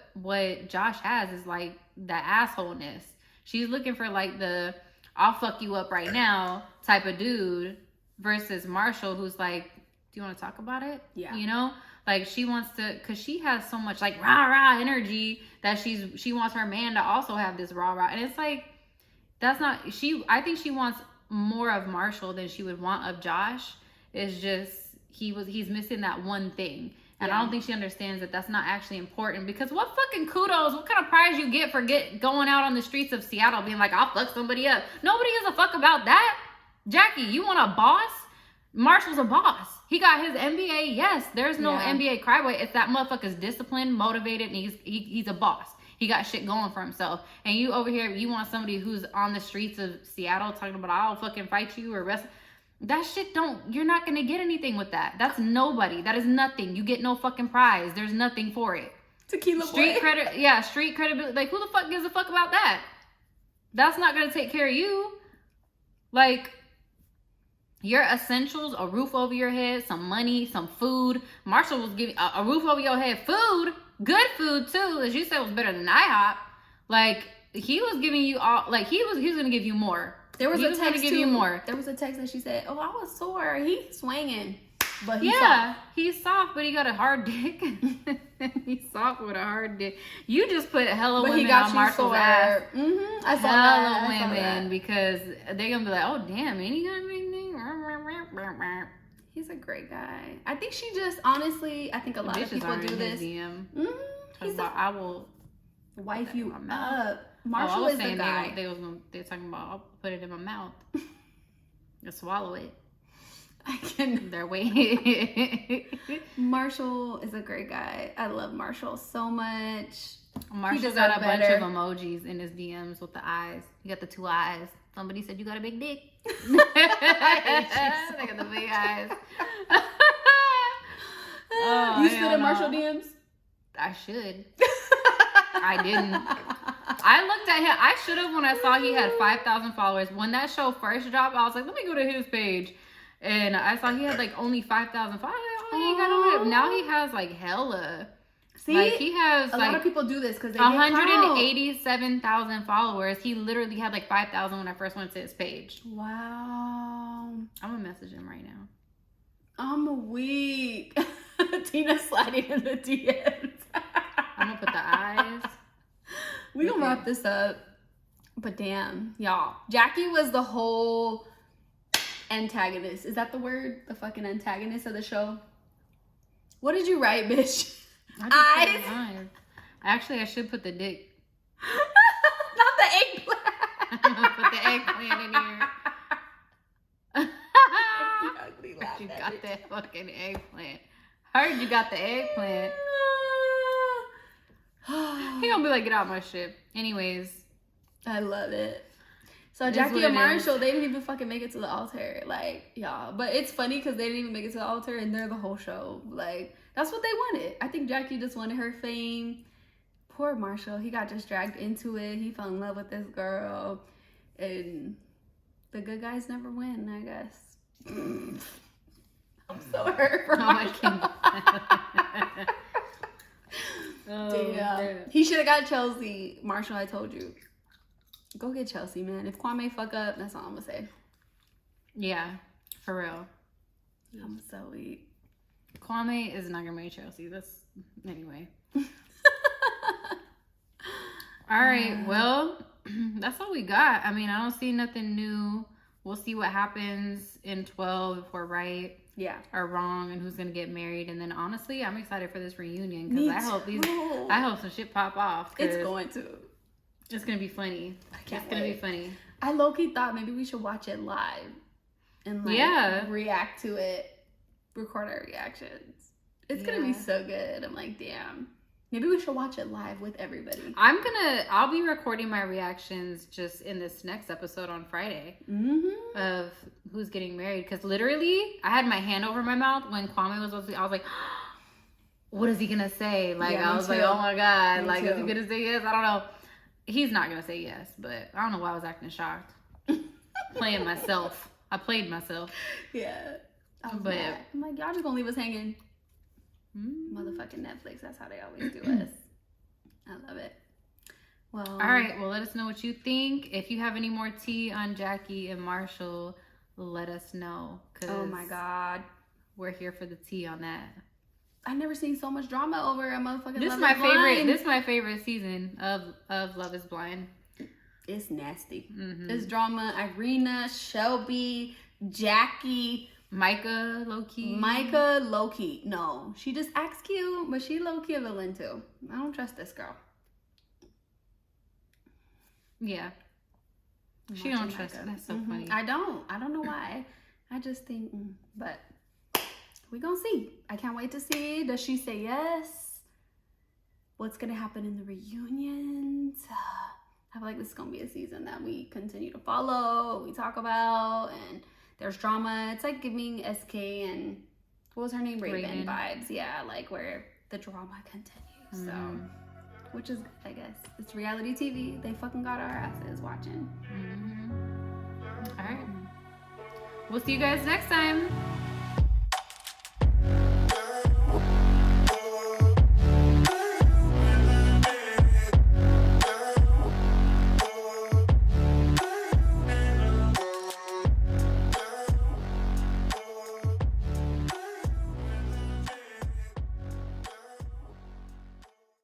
[SPEAKER 1] Josh has is like the assholeness. She's looking for like the I'll fuck you up right now type of dude, versus Marshall, who's like, do you want to talk about it?
[SPEAKER 2] Yeah.
[SPEAKER 1] You know, like she wants to, cause she has so much like rah rah energy that she wants her man to also have this rah rah, and it's like that's not I think she wants more of Marshall than she would want of Josh. It's just he's missing that one thing. And I don't think she understands that that's not actually important, because what fucking kudos, what kind of prize you get for going out on the streets of Seattle being like, I'll fuck somebody up? Nobody gives a fuck about that. Jackie, you want a boss? Marshall's a boss. He got his MBA. Yes, there's no MBA cryway. It's that motherfucker's disciplined, motivated, and he's a boss. He got shit going for himself. And you over here, you want somebody who's on the streets of Seattle talking about, I'll fucking fight you or wrestle. That shit you're not going to get anything with that. That's nobody. That is nothing. You get no fucking prize. There's nothing for it.
[SPEAKER 2] Tequila
[SPEAKER 1] street
[SPEAKER 2] boy.
[SPEAKER 1] credit. Yeah, street credibility. Like, who the fuck gives a fuck about that? That's not going to take care of you. Like, your essentials, a roof over your head, some money, some food. Marshall was giving a roof over your head, food, good food too, as you said, was better than IHOP. Like, he was giving you all, like, he was going to give you more.
[SPEAKER 2] There was a text
[SPEAKER 1] to give you more.
[SPEAKER 2] There was a text that she said, "Oh, I was sore. He's swinging, but
[SPEAKER 1] he's soft, but he got a hard dick. He's soft with a hard dick. You just put hella women on Marshall's ass.
[SPEAKER 2] Mm-hmm. I saw
[SPEAKER 1] hella women, because they're gonna be like, oh damn, ain't he gonna be anything?
[SPEAKER 2] He's a great guy. I think she just honestly, I think a lot of people do this.
[SPEAKER 1] I will
[SPEAKER 2] wife you up. Marshall is the guy.
[SPEAKER 1] They're talking about, I'll put it in my mouth. Just swallow it.
[SPEAKER 2] I can.
[SPEAKER 1] They're waiting.
[SPEAKER 2] Marshall is a great guy. I love Marshall so much.
[SPEAKER 1] Marshall's got a bunch of emojis in his DMs with the eyes. He got the 2 eyes. Somebody said you got a big dick. They got the big eyes.
[SPEAKER 2] You slid in Marshall DMs?
[SPEAKER 1] I should. I didn't. I looked at him. I should have when I saw he had 5,000 followers. When that show first dropped, I was like, let me go to his page. And I saw he had like only 5,000 followers. Oh, he got on it. Now he has like hella.
[SPEAKER 2] See,
[SPEAKER 1] like he has
[SPEAKER 2] a lot of people do this because they
[SPEAKER 1] 187,000 followers. He literally had like 5,000 when I first went to his page.
[SPEAKER 2] Wow.
[SPEAKER 1] I'm gonna message him right now.
[SPEAKER 2] I'm weak. Tina sliding in the DMs.
[SPEAKER 1] I'm gonna put the eyes.
[SPEAKER 2] We gonna wrap this up. But damn, y'all. Jackie was the whole antagonist. Is that the word? The fucking antagonist of the show? What did you write, bitch?
[SPEAKER 1] Eyes. Actually, I should put the dick.
[SPEAKER 2] Not the eggplant.
[SPEAKER 1] I'm gonna put the eggplant in here. You got that fucking eggplant. Heard you got the eggplant. He gonna be like, get out my shit. Anyways.
[SPEAKER 2] I love it. So Jackie and Marshall, they didn't even fucking make it to the altar. Like, y'all. But it's funny because they didn't even make it to the altar and they're the whole show. Like, that's what they wanted. I think Jackie just wanted her fame. Poor Marshall. He got just dragged into it. He fell in love with this girl. And the good guys never win, I guess. I'm so hurt for Marshall. Damn. He should have got Chelsea. Marshall, I told you. Go get Chelsea, man. If Kwame fuck up, that's all I'm gonna say.
[SPEAKER 1] Yeah, for real.
[SPEAKER 2] I'm so weak.
[SPEAKER 1] Kwame is not gonna marry Chelsea. That's anyway. All right, well, that's all we got. I mean, I don't see nothing new. We'll see what happens in 12 if we're right.
[SPEAKER 2] Yeah.
[SPEAKER 1] Or wrong, and who's gonna get married. And then honestly, I'm excited for this reunion because I hope some shit pop off.
[SPEAKER 2] It's going to.
[SPEAKER 1] It's gonna be funny. It's gonna be funny.
[SPEAKER 2] I low-key thought maybe we should watch it live and like react to it, record our reactions. It's gonna be so good. I'm like, damn. Maybe we should watch it live with everybody.
[SPEAKER 1] I'll be recording my reactions just in this next episode on Friday of who's getting married. Because literally, I had my hand over my mouth when Kwame was supposed to. I was like, what is he gonna say? Like, I was like, oh my God,
[SPEAKER 2] Me
[SPEAKER 1] like,
[SPEAKER 2] too.
[SPEAKER 1] is he gonna say yes? I don't know. He's not gonna say yes, but I don't know why I was acting shocked. Playing myself. I played myself.
[SPEAKER 2] Yeah. I was
[SPEAKER 1] But-
[SPEAKER 2] mad. I'm like, y'all just gonna leave us hanging. Motherfucking Netflix. That's how they always do us. I love it. Well.
[SPEAKER 1] All right. Well, let us know what you think. If you have any more tea on Jackie and Marshall, let us know. 'Cause
[SPEAKER 2] Oh my God.
[SPEAKER 1] we're here for the tea on that.
[SPEAKER 2] I've never seen so much drama over a motherfucking
[SPEAKER 1] This
[SPEAKER 2] Love
[SPEAKER 1] is my
[SPEAKER 2] is
[SPEAKER 1] favorite.
[SPEAKER 2] Blind.
[SPEAKER 1] This is my favorite season of Love is Blind.
[SPEAKER 2] It's nasty.
[SPEAKER 1] Mhm.
[SPEAKER 2] It's drama. Irina, Shelby, Jackie,
[SPEAKER 1] Micah, low key.
[SPEAKER 2] Micah, low-key. No, she just acts cute, but she low-key a villain too. I don't trust this girl.
[SPEAKER 1] Yeah.
[SPEAKER 2] I'm
[SPEAKER 1] She don't
[SPEAKER 2] watching
[SPEAKER 1] trust
[SPEAKER 2] Micah.
[SPEAKER 1] her. That's so funny.
[SPEAKER 2] I don't know why. I just think, but we gonna see. I can't wait to see. Does she say yes? What's gonna happen in the reunions? I feel like this is gonna be a season that we continue to follow, we talk about, and there's drama. It's like giving SK and what was her name? Raven vibes. Yeah, like where the drama continues. So, which is good, I guess. It's reality TV. They fucking got our asses watching.
[SPEAKER 1] All right. We'll see you guys next time.